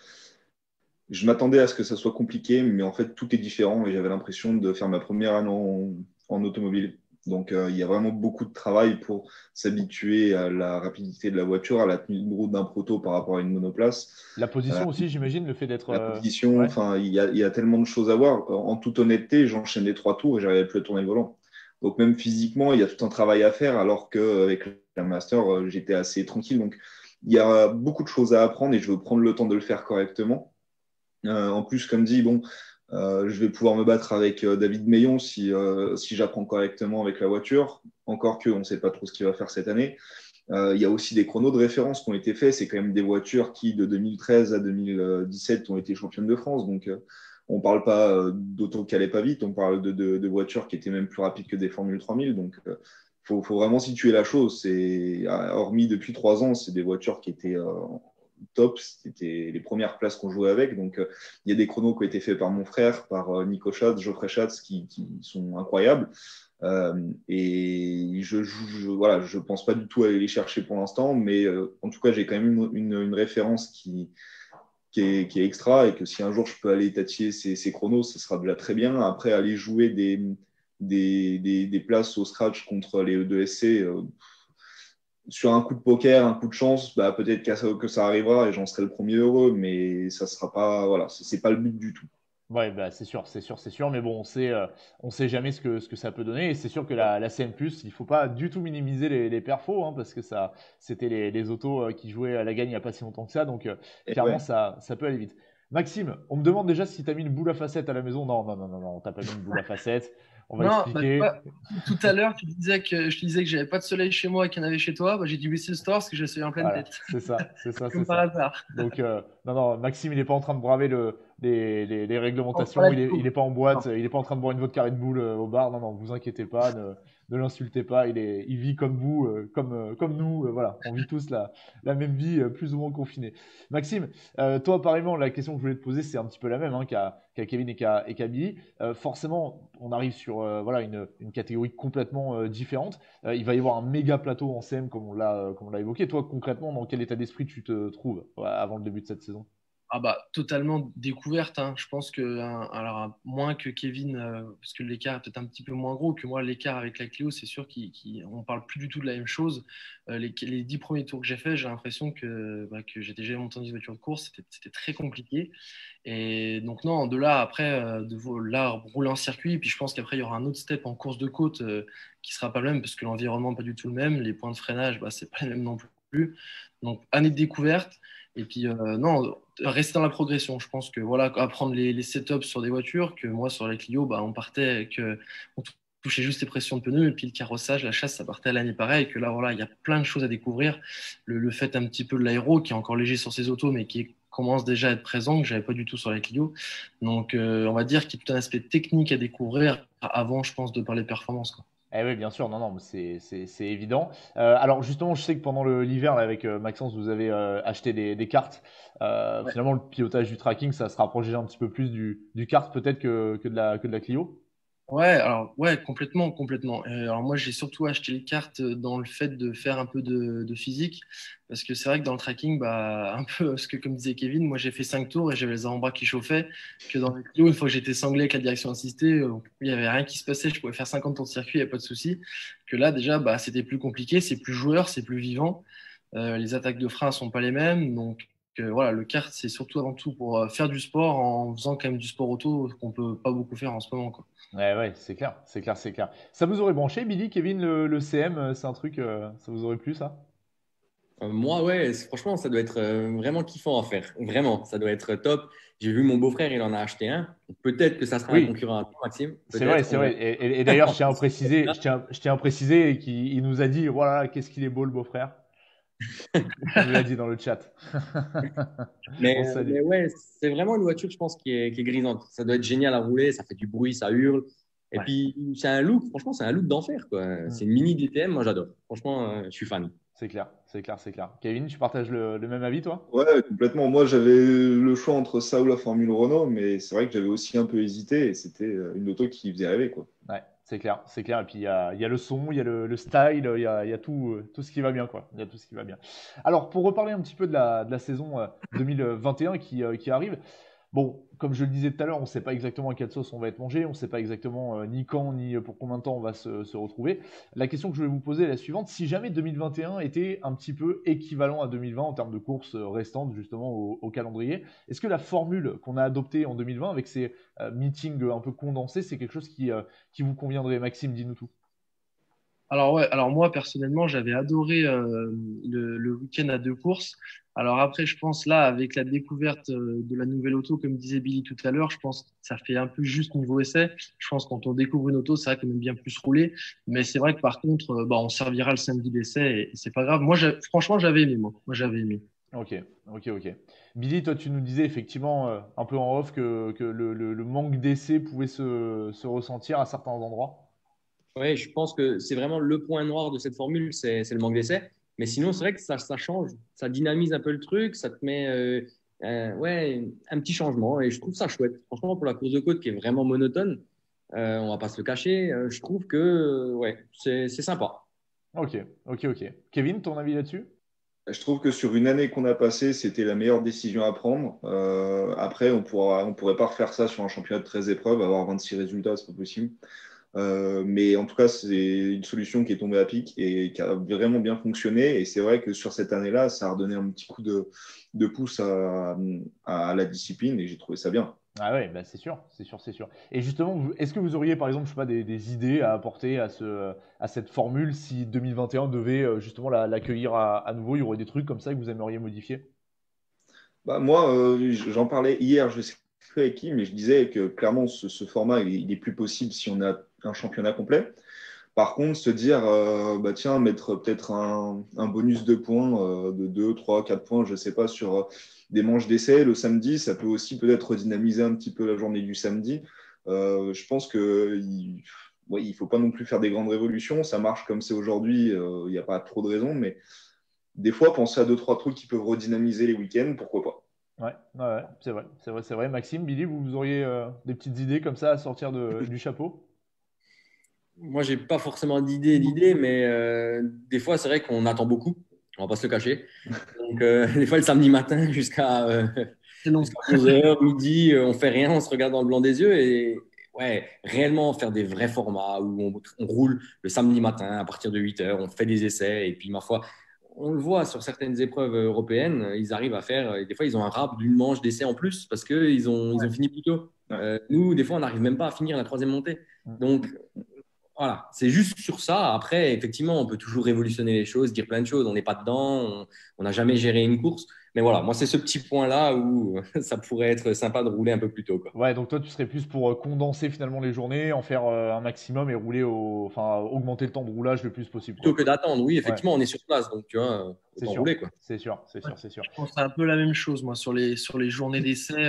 Je m'attendais à ce que ça soit compliqué, mais en fait, tout est différent et j'avais l'impression de faire ma première année en automobile. Donc, il y a vraiment beaucoup de travail pour s'habituer à la rapidité de la voiture, à la tenue de route d'un proto par rapport à une monoplace. La Euh, position aussi, j'imagine, le fait d'être. la position, Ouais, enfin, il y a tellement de choses à voir. En toute honnêteté, j'enchaînais 3 tours et j'arrivais plus à tourner le volant. Donc même physiquement, il y a tout un travail à faire, alors qu'avec la master, j'étais assez tranquille. Donc il y a beaucoup de choses à apprendre et je veux prendre le temps de le faire correctement. En plus, comme dit, bon, je vais pouvoir me battre avec David Meillon si j'apprends correctement avec la voiture. Encore que on ne sait pas trop ce qu'il va faire cette année. Il y a aussi des chronos de référence qui ont été faits. C'est quand même des voitures qui, de 2013 à 2017, ont été championnes de France. Donc, on ne parle pas d'auto qui n'allait pas vite. On parle de voitures qui étaient même plus rapides que des Formule 3000. Donc, faut vraiment situer la chose. Hormis depuis 3 ans, c'est des voitures qui étaient top. C'était les premières places qu'on jouait avec. Donc, il y a des chronos qui ont été faits par mon frère, par Nico Schatz, Geoffrey Schatz, qui sont incroyables. Et voilà, je pense pas du tout aller les chercher pour l'instant, mais en tout cas, j'ai quand même une référence qui est extra et que si un jour je peux aller tatiller ces chronos, ce sera déjà très bien. Après, aller jouer des places au scratch contre les E2SC, sur un coup de poker, un coup de chance, bah, peut-être que ça arrivera et j'en serai le premier heureux, mais ça sera pas, voilà, c'est pas le but du tout. Ouais, bah, c'est sûr, c'est sûr, c'est sûr. Mais bon, on sait jamais ce que ça peut donner. Et c'est sûr que la CM+, il faut pas du tout minimiser les perfos, hein, parce que c'était les autos qui jouaient à la gagne il n'y a pas si longtemps que ça. Donc, Et clairement, ouais. ça peut aller vite. Maxime, on me demande déjà si tu as mis une boule à facettes à la maison. Non, non, non, non, non, t'as pas mis une boule à facettes. On va Non, bah, tu expliquer. vois, tout à l'heure, je te disais que j'avais pas de soleil chez moi et qu'il y en avait chez toi. Bah, j'ai dit oui, c'est le store parce que j'ai le soleil en pleine Voilà, tête. c'est ça, c'est ça, c'est Comme par ça. hasard. Donc, non, non, Maxime, il n'est pas en train de braver les Oh, réglementations, voilà, du il coup. est pas en boîte, Non. il n'est pas en train de boire une vodka Red Bull au bar. Non, non, vous inquiétez pas, ne l'insultez pas, il vit comme vous, comme nous, voilà, on vit tous la même vie, plus ou moins confinée. Maxime, toi, apparemment, la question que je voulais te poser, c'est un petit peu la même hein, qu'à Kevin et qu'à Billy. Forcément, on arrive sur voilà, une catégorie complètement différente. Il va y avoir un méga plateau en CM comme on l'a évoqué. Toi, concrètement, dans quel état d'esprit tu te trouves avant le début de cette saison? Ah bah totalement découverte, hein. Je pense que alors moins que Kevin, parce que l'écart est peut-être un petit peu moins gros que moi. L'écart avec la Clio, c'est sûr qu'on parle plus du tout de la même chose. Les 10 premiers tours que j'ai fait, j'ai l'impression que j'étais jamais monté dans une voiture de course. C'était très compliqué. Et donc non, de là après là rouler en circuit. Puis je pense qu'après il y aura un autre step en course de côte qui sera pas le même parce que l'environnement n'est pas du tout le même. Les points de freinage, bah, c'est pas les mêmes non plus. Donc année de découverte. Et puis non, rester dans la progression. Je pense que voilà, apprendre les setups sur des voitures, que moi sur la Clio, bah, on partait, on touchait juste les pressions de pneus, et puis le carrossage, la chasse, ça partait à l'année pareil, que là, voilà, il y a plein de choses à découvrir. Le fait un petit peu de l'aéro, qui est encore léger sur ces autos, mais qui commence déjà à être présent, que j'avais pas du tout sur la Clio. Donc, on va dire qu'il y a tout un aspect technique à découvrir avant, je pense, de parler de performance, quoi. Eh oui, bien sûr, non, non, mais c'est évident. Alors justement, je sais que pendant l'hiver, là, avec Maxence, vous avez acheté des cartes. Ouais. Finalement, le pilotage du tracking, ça se rapproche déjà un petit peu plus du kart peut-être que de la Clio. Ouais, alors ouais, complètement, complètement. Alors moi, j'ai surtout acheté les cartes dans le fait de faire un peu de physique, parce que c'est vrai que dans le tracking, bah un peu, parce que comme disait Kevin, moi j'ai fait 5 tours et j'avais les avant-bras qui chauffaient, que dans le Clio, une fois que j'étais cinglé avec la direction assistée, il y avait rien qui se passait, je pouvais faire 50 tours de circuit, il n'y a pas de souci. Que là déjà, bah c'était plus compliqué, c'est plus joueur, c'est plus vivant. Les attaques de frein sont pas les mêmes, donc voilà, le kart c'est surtout avant tout pour faire du sport en faisant quand même du sport auto qu'on peut pas beaucoup faire en ce moment, quoi. Ouais, ouais, c'est clair, c'est clair, c'est clair. Ça vous aurait branché, Billy, Kevin, le CM, c'est un truc, ça vous aurait plu, ça? Moi, ouais, franchement, ça doit être vraiment kiffant à faire. Vraiment, ça doit être top. J'ai vu mon beau-frère, il en a acheté un. Peut-être que ça sera un Oui, concurrent à toi, Maxime. c'est vrai, Peut-être, c'est on vrai. verra. Et d'ailleurs, je tiens à préciser, je tiens à préciser qu'il nous a dit, voilà, qu'est-ce qu'il est beau, le beau-frère. Il nous l'a dit dans le chat. On salue. Mais ouais, c'est vraiment une voiture, je pense, qui est grisante. Ça doit être génial à rouler, ça fait du bruit, ça hurle. Et Ouais. puis, c'est un look, franchement, c'est un look d'enfer, quoi. Mm. C'est une mini DTM, moi j'adore. Franchement, je suis fan. C'est clair, c'est clair, c'est clair. Kevin, tu partages le même avis, toi? Ouais, complètement. Moi, j'avais le choix entre ça ou la Formule Renault, mais c'est vrai que j'avais aussi un peu hésité et c'était une auto qui faisait rêver, quoi. Ouais, c'est clair, c'est clair. Et puis il y a le son, il y a le style, il y a tout ce qui va bien, quoi. Il y a tout ce qui va bien. Alors, pour reparler un petit peu de la saison 2021 qui arrive, bon, comme je le disais tout à l'heure, on ne sait pas exactement à quelle sauce on va être mangé, on ne sait pas exactement ni quand, ni pour combien de temps on va se retrouver. La question que je voulais vous poser est la suivante. Si jamais 2021 était un petit peu équivalent à 2020 en termes de courses restantes, justement, au calendrier, est-ce que la formule qu'on a adoptée en 2020 avec ces meetings un peu condensés, c'est quelque chose qui vous conviendrait? Maxime, dis-nous tout. Alors ouais, alors moi personnellement, j'avais adoré le week-end à deux courses. Alors après, je pense là, avec la découverte de la nouvelle auto, comme disait Billy tout à l'heure, je pense que ça fait un peu juste niveau essai. Je pense que quand on découvre une auto, c'est vrai qu'on aime bien plus rouler. Mais c'est vrai que par contre, bah, on servira le samedi d'essai et c'est pas grave. Moi, franchement, j'avais aimé, moi. Moi, j'avais aimé. Ok, ok, ok. Billy, toi, tu nous disais effectivement un peu en off que le manque d'essai pouvait se ressentir à certains endroits. Ouais, je pense que c'est vraiment le point noir de cette formule, c'est le manque d'essai. Mais sinon, c'est vrai que ça change, ça dynamise un peu le truc, ça te met ouais, un petit changement et je trouve ça chouette. Franchement, pour la course de côte qui est vraiment monotone, on va pas se le cacher, je trouve que ouais, c'est sympa. Ok, ok, ok. Kevin, ton avis là-dessus? Je trouve que sur une année qu'on a passée, c'était la meilleure décision à prendre. Après, on pourrait pas refaire ça sur un championnat de 13 épreuves, avoir 26 résultats, c'est pas possible. Mais en tout cas, c'est une solution qui est tombée à pic et qui a vraiment bien fonctionné. Et c'est vrai que sur cette année-là, ça a redonné un petit coup de pouce à la discipline et j'ai trouvé ça bien. Ah ouais, bah c'est sûr, c'est sûr, c'est sûr. Et justement, est-ce que vous auriez par exemple, je sais pas, des idées à apporter à cette formule si 2021 devait justement l'accueillir à nouveau? Il y aurait des trucs comme ça que vous aimeriez modifier? Bah, moi, j'en parlais hier, je sais plus avec qui, mais je disais que clairement, ce format, il est plus possible si on a un championnat complet. Par contre, se dire, bah, tiens, mettre peut-être un bonus de points, de 2, 3, 4 points, je ne sais pas, sur des manches d'essai le samedi, ça peut aussi peut-être dynamiser un petit peu la journée du samedi. Je pense qu'il ouais, il faut pas non plus faire des grandes révolutions. Ça marche comme c'est aujourd'hui, il n'y a pas trop de raisons, mais des fois, penser à deux, trois trucs qui peuvent redynamiser les week-ends, pourquoi pas. Ouais, ouais, ouais, c'est vrai, c'est vrai, c'est vrai. Maxime, Billy, vous auriez des petites idées comme ça à sortir du chapeau? Moi, j'ai pas forcément d'idée, mais des fois, c'est vrai qu'on attend beaucoup. On va pas se le cacher. Donc, des fois, le samedi matin C'est long. jusqu'à 11h, midi, on fait rien, on se regarde dans le blanc des yeux et ouais, réellement faire des vrais formats où on roule le samedi matin à partir de 8h, on fait des essais et puis, ma foi, on le voit sur certaines épreuves européennes, ils arrivent à faire, et des fois, ils ont un rap d'une manche d'essai en plus parce qu'ils ont fini plus tôt. Ouais. Nous, des fois, on n'arrive même pas à finir la troisième montée. Mm. Donc, voilà, c'est juste sur ça. Après, effectivement, on peut toujours révolutionner les choses, dire plein de choses. On n'est pas dedans, on n'a jamais géré une course. Mais voilà, moi, c'est ce petit point-là où ça pourrait être sympa de rouler un peu plus tôt, quoi. Ouais, donc toi, tu serais plus pour condenser finalement les journées, en faire un maximum et rouler enfin, augmenter le temps de roulage le plus possible, Plutôt quoi. que d'attendre, oui, Ouais, effectivement, on est sur place. Donc, tu vois, c'est autant sûr, rouler, quoi. c'est sûr, c'est sûr, c'est sûr. Je pense que c'est un peu la même chose, moi, sur les journées d'essai.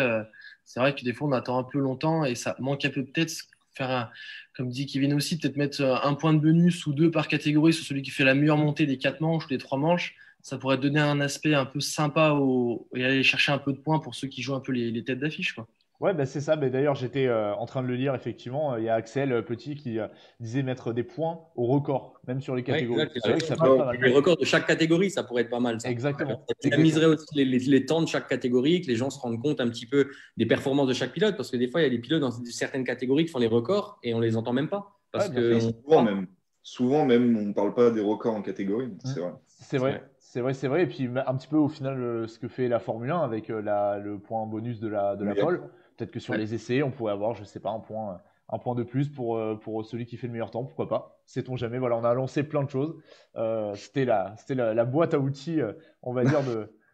C'est vrai que des fois, on attend un peu longtemps et ça manque un peu peut-être faire comme dit Kevin aussi, peut-être mettre un point de bonus ou deux par catégorie sur celui qui fait la meilleure montée des 4 manches ou des 3 manches. Ça pourrait donner un aspect un peu sympa et aller chercher un peu de points pour ceux qui jouent un peu les têtes d'affiche, quoi. Ouais, bah c'est ça. Bah, d'ailleurs, j'étais en train de le lire, effectivement. Il y a Axel Petit qui disait mettre des points au record, même sur les Oui, catégories. exact. C'est vrai que ça peut être Ouais, pas mal. Les records de chaque catégorie, ça pourrait être pas mal, ça. Exactement, Ça exactement. dynamiserait aussi les temps de chaque catégorie, que les gens se rendent compte un petit peu des performances de chaque pilote, parce que des fois, il y a des pilotes dans certaines catégories qui font les records et on les entend même pas. Ouais, Parce bien que sûr. Et souvent même, on ne parle pas des records en catégorie, Mm. c'est vrai. C'est c'est vrai, vrai. c'est vrai, c'est vrai. Et puis un petit peu au final, ce que fait la Formule 1 avec le point bonus de la Meilleur pole. temps. Peut-être que sur Ouais. les essais, on pourrait avoir, je sais pas, un point de plus pour celui qui fait le meilleur temps. Pourquoi pas? Sait-on jamais. Voilà, on a lancé plein de choses. C'était la boîte à outils, on va dire,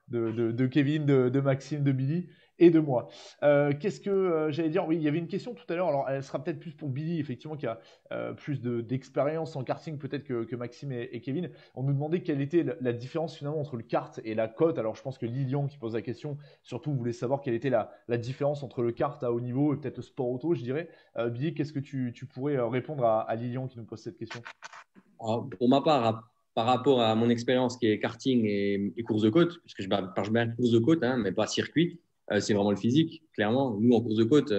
de Kevin, de Maxime, de Billy et de moi. Qu'est-ce que j'allais dire? Oui, il y avait une question tout à l'heure. Alors, elle sera peut-être plus pour Billy, effectivement, qui a plus d'expérience en karting peut-être que Maxime et Kevin. On nous demandait quelle était la différence finalement entre le kart et la côte. Alors je pense que Lilian qui pose la question, surtout voulait savoir quelle était la différence entre le kart à haut niveau et peut-être le sport auto, je dirais. Billy, qu'est-ce que tu pourrais répondre à Lilian qui nous pose cette question? Alors, pour ma part, par rapport à mon expérience qui est karting et course de côte, parce que je marche bien course de côte, hein, mais pas circuit, c'est vraiment le physique, clairement. Nous, en course de côte,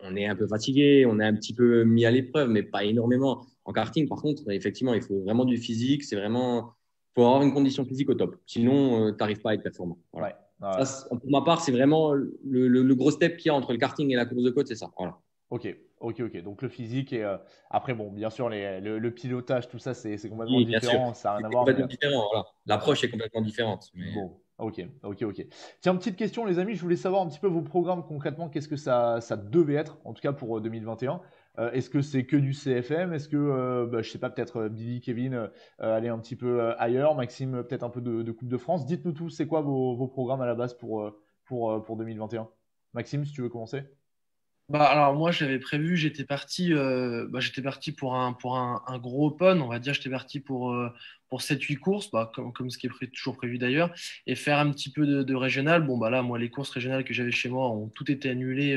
on est un peu fatigué, on est un petit peu mis à l'épreuve, mais pas énormément. En karting, par contre, effectivement, il faut vraiment du physique, faut avoir une condition physique au top. Sinon, tu n'arrives pas à être performant. Voilà. Ouais, ouais. Ça, pour ma part, c'est vraiment le gros step qu'il y a entre le karting et la course de côte, c'est ça. Voilà. Ok, ok, ok. Donc le physique et après, bon, bien sûr, le pilotage, tout ça, c'est complètement Oui, bien sûr. différent, ça n'a rien à C'est voir, mais complètement différent. Voilà. d'accord. L'approche est complètement différente. Mais Bon, ok, ok, ok. Tiens, petite question, les amis, je voulais savoir un petit peu vos programmes concrètement, qu'est-ce que ça devait être, en tout cas pour 2021. Est-ce que c'est que du CFM? Est-ce que, bah, je sais pas, peut-être Billy, Kevin, aller un petit peu ailleurs, Maxime, peut-être un peu de Coupe de France. Dites-nous tous, c'est quoi vos programmes à la base pour 2021? Maxime, si tu veux commencer. Bah, alors moi j'avais prévu, j'étais parti pour un gros open, on va dire, j'étais parti pour 7-8 courses, bah, comme ce qui est toujours prévu d'ailleurs, et faire un petit peu de régional. Bon bah là, moi les courses régionales que j'avais chez moi ont tout été annulées.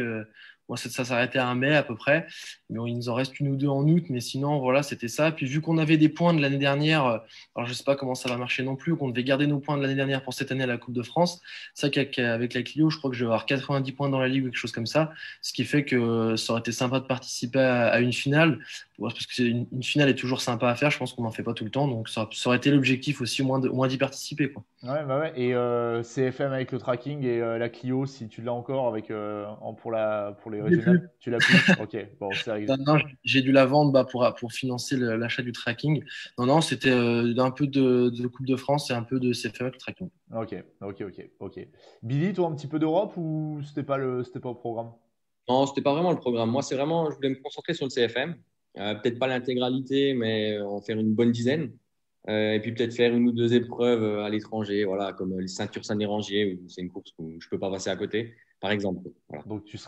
Moi ça s'arrêtait à un mai à peu près, mais bon, il nous en reste une ou deux en août, mais sinon voilà c'était ça. Puis vu qu'on avait des points de l'année dernière, alors je sais pas comment ça va marcher non plus, qu'on devait garder nos points de l'année dernière pour cette année à la Coupe de France. C'est vrai qu'avec la Clio, je crois que je vais avoir 90 points dans la ligue ou quelque chose comme ça. Ce qui fait que ça aurait été sympa de participer à une finale, parce que une finale est toujours sympa à faire, je pense qu'on n'en fait pas tout le temps, donc ça aurait été l'objectif aussi, au moins d'y participer, quoi. Ouais, bah ouais. Et CFM avec le tracking et la Clio, si tu l'as encore avec, pour les Je l'ai plus. régionales? Tu l'as plus? Ok, bon, c'est réglé. Non, j'ai dû la vendre pour financer l'achat du tracking. Non, c'était un peu de Coupe de France et un peu de CFA le tracking. Ok. Billy, toi, un petit peu d'Europe ou c'était pas au programme? Non, c'était pas vraiment le programme. Moi, c'est vraiment, je voulais me concentrer sur le CFM. Peut-être pas l'intégralité, mais en faire une bonne dizaine. Et puis peut-être faire une ou deux épreuves à l'étranger, voilà, comme les ceintures Saint-Nérangier, où c'est une course où je peux pas passer à côté, par exemple. Voilà. Donc, tu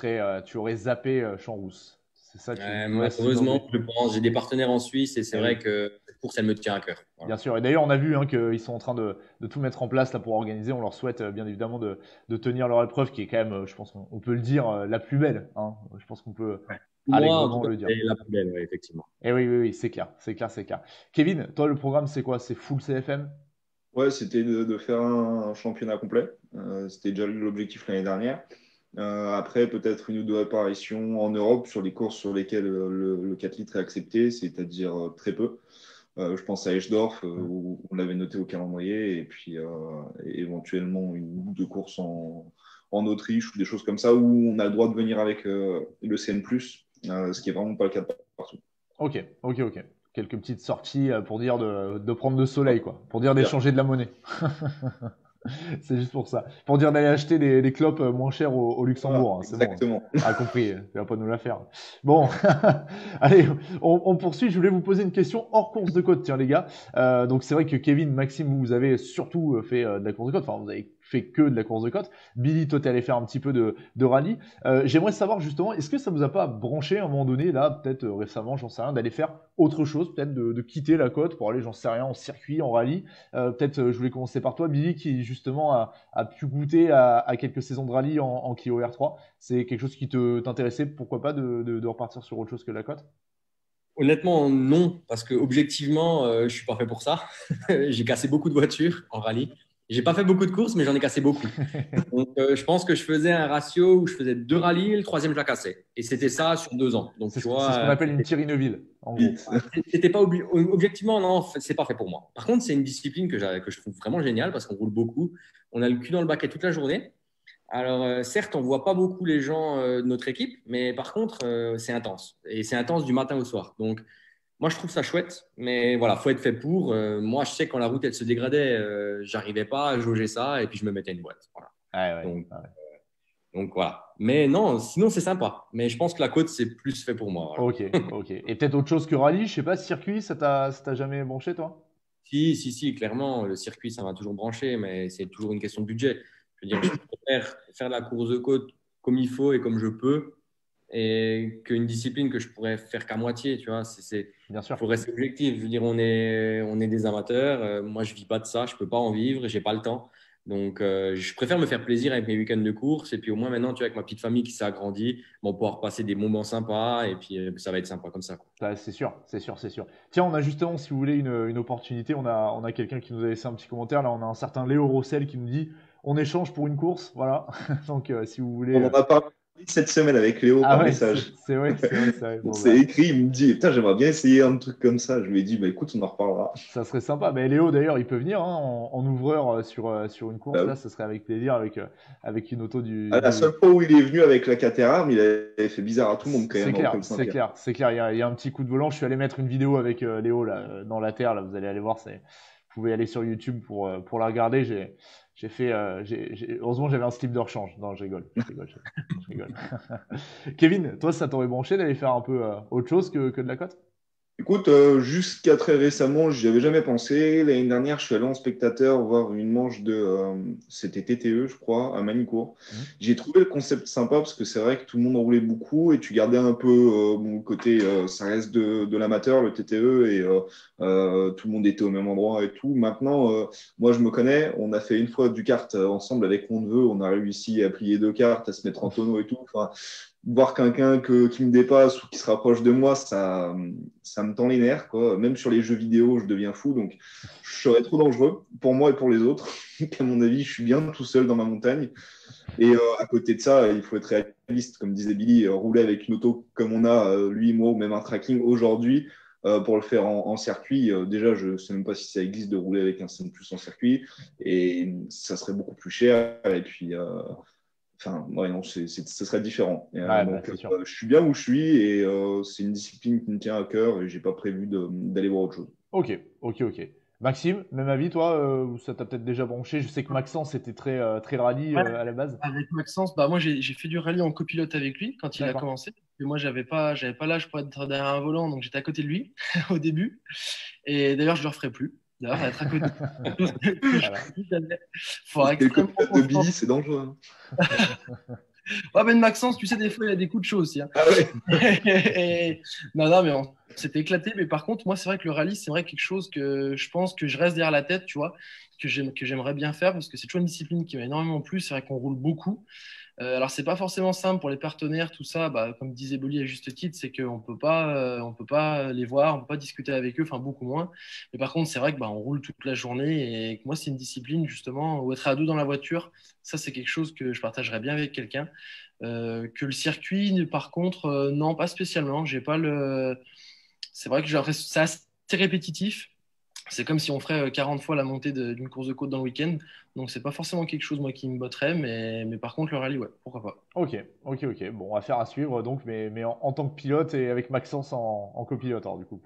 aurais zappé Champs-Rousse. C'est ça, tu aurais Malheureusement, snobé. je pense, j'ai des partenaires en Suisse et c'est Eh vrai oui. que cette course, elle me tient à cœur. Voilà. Bien sûr. Et d'ailleurs, on a vu hein, qu'ils sont en train de tout mettre en place là, pour organiser. On leur souhaite bien évidemment de tenir leur épreuve, qui est quand même, je pense qu'on peut le dire, la plus belle. Hein. Je pense qu'on peut Ouais. Moi, en tout allègrement cas, le dire. c'est la plus belle, ouais, effectivement. Et oui, c'est clair. Kevin, toi, le programme, c'est quoi? C'est full CFM? Ouais, c'était de faire un championnat complet. C'était déjà l'objectif l'année dernière. Après, peut-être une ou deux apparitions en Europe sur les courses sur lesquelles le 4 litres est accepté, c'est-à-dire très peu. Je pense à Eschdorf, où on l'avait noté au calendrier, et puis éventuellement une ou deux courses en Autriche ou des choses comme ça, où on a le droit de venir avec le CN+, ce qui est vraiment pas le cas partout. Ok. Quelques petites sorties pour dire de prendre de soleil, quoi. Pour dire d'échanger de la monnaie. C'est juste pour ça. Pour dire d'aller acheter des clopes moins chères au Luxembourg. Hein, c'est bon. Exactement. Ah, compris. Tu vas pas nous la faire. Bon. Allez, on poursuit. Je voulais vous poser une question hors course de côte, tiens, les gars. Donc, c'est vrai que Kevin, Maxime, vous avez surtout fait de la course de côte. Enfin, vous avez fait que de la course de côte. Billy, toi, t'es allé faire un petit peu de rallye. J'aimerais savoir justement, est-ce que ça vous a pas branché à un moment donné, là, peut-être récemment, j'en sais rien, d'aller faire autre chose, peut-être de quitter la côte pour aller, j'en sais rien, en circuit, en rallye. Peut-être, je voulais commencer par toi, Billy, qui justement a pu goûter à quelques saisons de rallye en Clio R3. C'est quelque chose qui t'intéressait, pourquoi pas, de repartir sur autre chose que la côte? Honnêtement, non, parce que objectivement, je suis pas fait pour ça. J'ai cassé beaucoup de voitures en rallye. J'ai pas fait beaucoup de courses, mais j'en ai cassé beaucoup. Donc, je pense que je faisais un ratio où je faisais 2 rallyes, le troisième, je la cassais. Et c'était ça sur 2 ans. Donc, C'est tu ce qu'on vois, appelle une Thierry Neuville, en gros. c'était pas objectivement, non, c'est pas fait pour moi. Par contre, c'est une discipline que je trouve vraiment géniale parce qu'on roule beaucoup. On a le cul dans le baquet toute la journée. Alors, certes, on voit pas beaucoup les gens de notre équipe, mais par contre, c'est intense. Et c'est intense du matin au soir. Donc, moi, je trouve ça chouette, mais voilà, faut être fait pour. Moi, je sais que quand la route elle se dégradait, j'arrivais pas à jauger ça et puis je me mettais une boîte. Voilà. Ouais. Donc, voilà. Mais non, sinon c'est sympa. Mais je pense que la côte c'est plus fait pour moi. Voilà. Ok. Et peut-être autre chose que rallye, je sais pas, circuit, ça t'a jamais branché, toi? Si, clairement, le circuit ça m'a toujours branché, mais c'est toujours une question de budget. Je veux dire, je préfère faire la course de côte comme il faut et comme je peux, et qu'une discipline que je pourrais faire qu'à moitié. Tu vois, Bien sûr. faut rester objectif. Je veux dire, on est des amateurs. Moi, je vis pas de ça. Je peux pas en vivre. J'ai pas le temps. Donc, je préfère me faire plaisir avec mes week-ends de course. Et puis, au moins, maintenant, tu vois, avec ma petite famille qui s'est agrandie, on va pouvoir passer des moments sympas. Et puis, ça va être sympa comme ça, quoi. C'est sûr. Tiens, on a justement, si vous voulez, une opportunité. On a quelqu'un qui nous a laissé un petit commentaire. Là, on a un certain Léo Rossel qui nous dit on échange pour une course. Voilà. Donc, si vous voulez. On en a parlé cette semaine avec Léo par Ouais, message. c'est vrai. On Bon, s'est écrit, il me dit, putain, j'aimerais bien essayer un truc comme ça. Je lui ai dit, bah, écoute, on en reparlera. ça serait sympa. Mais Léo, d'ailleurs, il peut venir hein, en ouvreur sur une course. Là, ce serait avec plaisir, avec une auto La seule fois où il est venu avec la Caterham, il avait fait bizarre à tout le monde quand C'est même. clair. Il y a un petit coup de volant. Je suis allé mettre une vidéo avec Léo là, dans la terre. Là, vous allez aller voir. Vous pouvez aller sur YouTube pour la regarder. Heureusement, j'avais un slip de rechange. Non, je rigole. Kevin, toi, ça t'aurait branché d'aller faire un peu autre chose que de la côte? Écoute, jusqu'à très récemment, j'y avais jamais pensé. L'année dernière, je suis allé en spectateur voir une manche c'était TTE, je crois, à Manicourt. J'ai trouvé le concept sympa parce que c'est vrai que tout le monde en roulait beaucoup et tu gardais un peu le côté, ça reste de l'amateur, le TTE, et tout le monde était au même endroit et tout. Maintenant, moi, je me connais. On a fait une fois du kart ensemble avec mon neveu. On a réussi à plier 2 cartes, à se mettre en tonneau et tout. Enfin, voir quelqu'un qui me dépasse ou qui se rapproche de moi, ça me tend les nerfs, quoi. Même sur les jeux vidéo, je deviens fou. Donc, je serais trop dangereux pour moi et pour les autres. À mon avis, je suis bien tout seul dans ma montagne. Et à côté de ça, il faut être réaliste. Comme disait Billy, rouler avec une auto comme on a, lui, moi, ou même un tracking aujourd'hui, pour le faire en circuit. Déjà, je ne sais même pas si ça existe de rouler avec un CN+ en circuit. Et ça serait beaucoup plus cher. Et puis, Enfin, ouais, non, ce serait différent. Ouais, Donc, c'est sûr. je suis bien où je suis et c'est une discipline qui me tient à cœur et j'ai pas prévu d'aller voir autre chose. Ok, ok, ok. Maxime, même avis, toi, ça t'a peut-être déjà branché. Je sais que Maxence était très rallye Ouais, à la base. avec Maxence, bah moi j'ai fait du rallye en copilote avec lui quand il a D'accord. commencé. Et moi j'avais pas l'âge pour être derrière un volant, donc j'étais à côté de lui au début. Et d'ailleurs je le referai plus. D'ailleurs, être à côté de Voilà. faut avoir Et le extrêmement copilote de confiance. Billy, c'est dangereux. Ouais, ben Maxence, tu sais, des fois il y a des coups de chaud aussi, hein. Ah ouais. Et- Non, non, mais on s'était éclaté. Mais par contre, moi, c'est vrai que le rallye, c'est vrai quelque chose que je pense que je reste derrière la tête, tu vois, que j'aimerais bien faire parce que c'est toujours une discipline qui m'a énormément plu. C'est vrai qu'on roule beaucoup. Alors, c'est pas forcément simple pour les partenaires, tout ça. Bah, comme disait Bolly à juste titre, c'est on peut pas les voir, on peut pas discuter avec eux, enfin beaucoup moins. Mais par contre, c'est vrai que bah, on roule toute la journée et que moi, c'est une discipline justement où être à deux dans la voiture, ça, c'est quelque chose que je partagerais bien avec quelqu'un. Que le circuit, par contre, non, pas spécialement. J'ai pas le. C'est vrai que j'ai l'impression que c'est assez répétitif. C'est comme si on ferait 40 fois la montée d'une course de côte dans le week-end. Donc, c'est pas forcément quelque chose, moi, qui me botterait. Mais par contre, le rallye, ouais, pourquoi pas. Ok, ok, ok. Bon, affaire à suivre donc, mais en tant que pilote et avec Maxence en copilote, alors, du coup,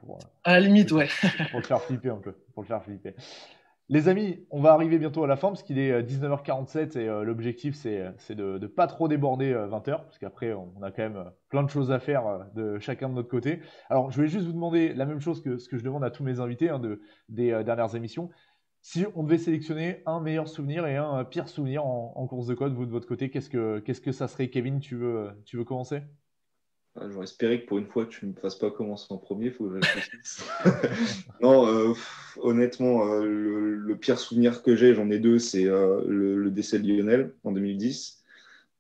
À la limite, ouais. pour le faire flipper un peu. Pour le faire flipper. Les amis, on va arriver bientôt à la fin parce qu'il est 19h47 et l'objectif c'est de ne pas trop déborder 20h parce qu'après on a quand même plein de choses à faire de chacun de notre côté. Alors je vais juste vous demander la même chose que ce que je demande à tous mes invités des dernières émissions. Si on devait sélectionner un meilleur souvenir et un pire souvenir en course de côte, vous de votre côté, qu'est-ce que ça serait? Kevin, tu veux commencer? J'aurais espéré que pour une fois, tu ne me fasses pas commencer en premier, il faut que je réfléchisse. Non, honnêtement, le pire souvenir que j'ai, j'en ai deux, c'est le décès de Lionel en 2010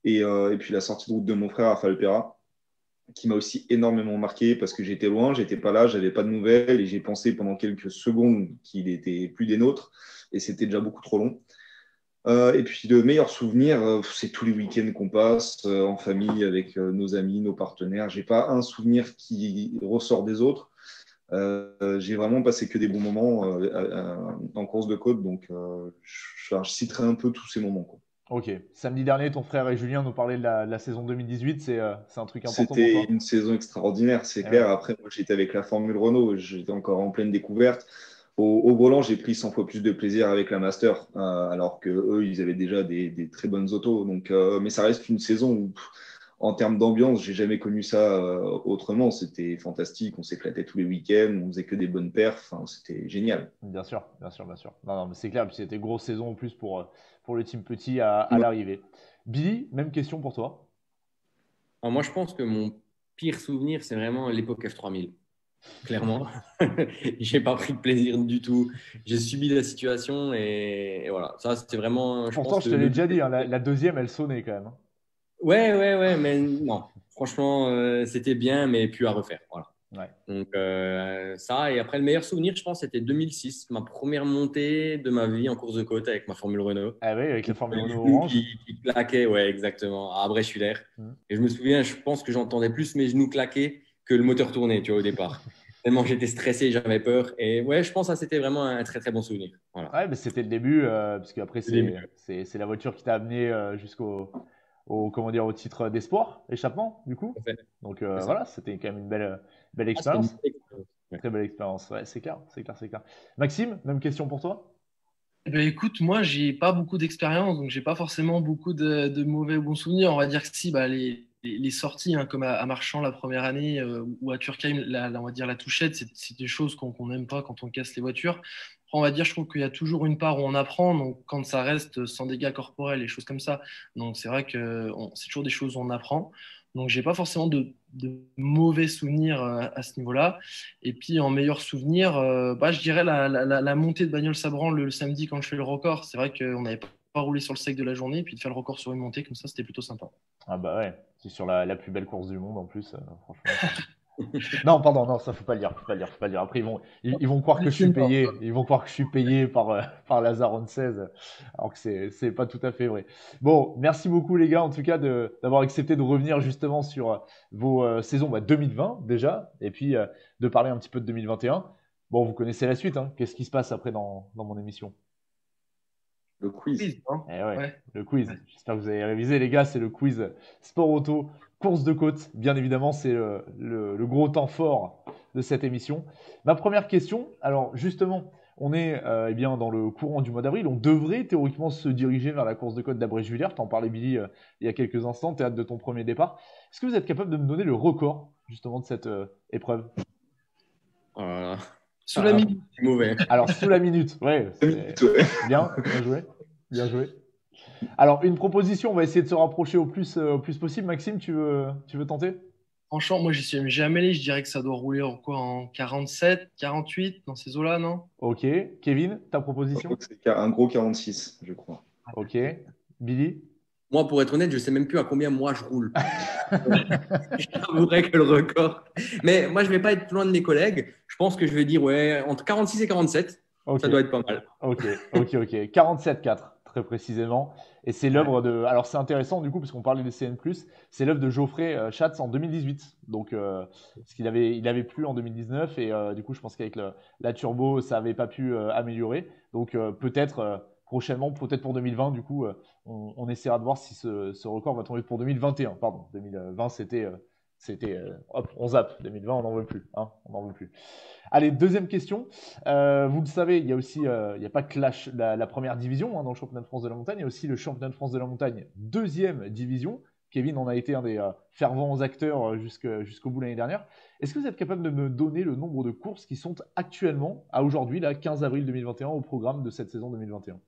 et puis la sortie de route de mon frère Rafael Pera, qui m'a aussi énormément marqué parce que j'étais loin, j'étais pas là, j'avais pas de nouvelles et j'ai pensé pendant quelques secondes qu'il était plus des nôtres et c'était déjà beaucoup trop long. Et puis le meilleur souvenir, c'est tous les week-ends qu'on passe en famille avec nos amis, nos partenaires. J'ai pas un souvenir qui ressort des autres. J'ai vraiment passé que des bons moments en course de côte, donc je citerai un peu tous ces moments, quoi. Ok. Samedi dernier, ton frère et Julien nous parlaient de la saison 2018. C'est un truc important pour C'était toi? une saison extraordinaire, c'est Eh clair. ouais. Après, moi, j'étais avec la Formule Renault, j'étais encore en pleine découverte. Au volant, j'ai pris 100 fois plus de plaisir avec la Master, alors que eux, ils avaient déjà des très bonnes autos. Donc, mais ça reste une saison où, en termes d'ambiance, j'ai jamais connu ça autrement. C'était fantastique, on s'éclatait tous les week-ends, on faisait que des bonnes perfs. Enfin, c'était génial. Bien sûr, bien sûr, bien sûr. Non, non, mais c'est clair, puis c'était grosse saison en plus pour le team petit à Ouais. l'arrivée. Billy, même question pour toi. Alors, moi, je pense que mon pire souvenir, c'est vraiment l'époque F3000. Clairement, j'ai pas pris de plaisir du tout. J'ai subi la situation et voilà. Ça, c'était vraiment, je Pourtant, pense, je te l'ai déjà dit, hein, la deuxième, elle sonnait quand même, hein. Ouais, ouais, ouais, mais non. Franchement, c'était bien, mais plus à refaire. Voilà. Ouais. Donc, ça. Et après, le meilleur souvenir, je pense, c'était 2006, ma première montée de ma vie en course de côte avec ma Formule Renault. Ah oui, avec la Donc, Formule les Renault genoux orange. qui claquaient, ouais, exactement, à Bréchulaire. Mhm. Et je me souviens, je pense que j'entendais plus mes genoux claquer que le moteur tourner, tu vois, au départ. Tellement j'étais stressé, j'avais peur. Et ouais, je pense que ça, c'était vraiment un très, très bon souvenir. Voilà. Ouais, mais c'était le début, parce qu'après, Le début. c'est la voiture qui t'a amené comment dire, au titre d'espoir, échappement, du coup. Tout à fait. Donc C'est ça. voilà, c'était quand même une belle Ah, c'était une expérience. belle expérience. Ouais. Très belle expérience, ouais, c'est clair, c'est clair, c'est clair. Maxime, même question pour toi? Eh ben, écoute, moi, j'ai pas beaucoup d'expérience, donc j'ai pas forcément beaucoup de mauvais ou bons souvenirs. On va dire que si, bah, les sorties, hein, comme à Marchand la première année ou à Turkheim, on va dire la touchette, c'est des choses qu'on n'aime pas quand on casse les voitures. Après, on va dire, je trouve qu'il y a toujours une part où on apprend, donc quand ça reste sans dégâts corporels et choses comme ça. Donc c'est vrai que c'est toujours des choses où on apprend. Donc j'ai pas forcément de mauvais souvenirs à ce niveau-là. Et puis en meilleur souvenir, bah, je dirais la montée de Bagnole Sabran le samedi quand je fais le record. C'est vrai qu'on n'avait pas roulé sur le sec de la journée, et puis de faire le record sur une montée comme ça, c'était plutôt sympa. Ah bah ouais, c'est sur la plus belle course du monde en plus, franchement. Non, pardon, non, ça faut pas le dire, faut pas le dire, faut pas le dire. Après, ils vont croire que je suis payé, ils vont croire que je suis payé par Lazare 16, alors que c'est pas tout à fait vrai. Bon, merci beaucoup les gars, en tout cas, d'avoir accepté de revenir justement sur vos saisons 2020 déjà, et puis de parler un petit peu de 2021. Bon, vous connaissez la suite, hein. Qu'est-ce qui se passe après dans mon émission? Le quiz. Quiz, hein. Eh ouais, Ouais. le quiz. J'espère que vous avez révisé, les gars. C'est le quiz sport auto, course de côte. Bien évidemment, c'est le gros temps fort de cette émission. Ma première question, alors justement, on est eh bien, dans le courant du mois d'avril. On devrait théoriquement se diriger vers la course de côte d'Abrège-Villers. T'en parlais, Billy, il y a quelques instants. T'es hâte de ton premier départ. Est-ce que vous êtes capable de me donner le record, justement, de cette épreuve? Oh là là. Sous la minute. C'est mauvais. Alors, sous la minute. Ouais, Deux c'est minutes, ouais. bien, bien joué. Bien joué. Alors, une proposition, on va essayer de se rapprocher au plus possible. Maxime, tu veux tenter? Franchement, moi, j'y suis jamais allé. Je dirais que ça doit rouler en quoi? En 47, 48, dans ces eaux-là, non? Ok. Kevin, ta Je proposition? crois que c'est un gros 46, je crois. Ok. Billy? Moi, pour être honnête, je ne sais même plus à combien moi je roule. J'avouerais que le record. Mais moi, je ne vais pas être loin de mes collègues. Je pense que je vais dire ouais, entre 46 et 47. Ok. Ça doit être pas mal. Ok. 47-4, très précisément. Et c'est l'œuvre de. Alors, c'est intéressant, du coup, parce qu'on parlait des CN+. C'est l'œuvre de Geoffrey Schatz en 2018. Donc, parce qu'il avait plu en 2019. Et du coup, je pense qu'avec la turbo, ça n'avait pas pu améliorer. Donc, peut-être prochainement, peut-être pour 2020, du coup, on essaiera de voir si ce record va tomber pour 2021. Pardon, 2020, hop, on zappe. 2020, on n'en veut plus. Hein, on n'en veut plus. Allez, deuxième question. Vous le savez, il y a aussi, il n'y a pas que la première division dans le championnat de France de la montagne, il y a aussi le championnat de France de la montagne, deuxième division. Kevin en a été un des fervents acteurs jusqu'au bout l'année dernière. Est-ce que vous êtes capable de me donner le nombre de courses qui sont actuellement, à aujourd'hui, 15 avril 2021, au programme de cette saison 2021?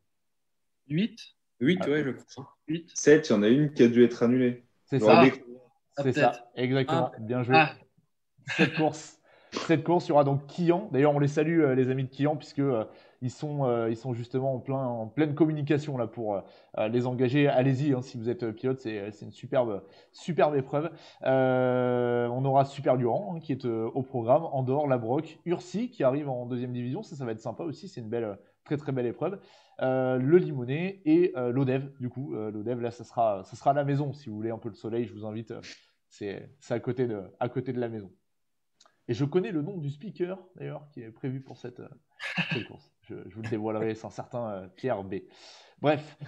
8? 8, ouais, je crois. 8? 7, il y en a une qui a dû être annulée. C'est J'aurais ça, bien- c'est peut-être. ça, exactement. Bien joué. Ah, Cette course, il y aura donc Quillan. D'ailleurs, on les salue, les amis de Quillan, puisque ils sont justement en pleine communication là pour les engager. Allez-y, hein, si vous êtes pilote, c'est une superbe épreuve. On aura Super Durand qui est au programme, Andorre, Labroque, Urcy qui arrive en deuxième division. Ça va être sympa aussi. C'est une belle, très très belle épreuve. Le Limonest et l'Odev. Du coup, l'Odev là, ça sera à la maison. Si vous voulez un peu le soleil, je vous invite. C'est à côté de la maison. Et je connais le nom du speaker, d'ailleurs, qui est prévu pour cette course. Je vous le dévoilerai, c'est un certain Pierre B. Bref,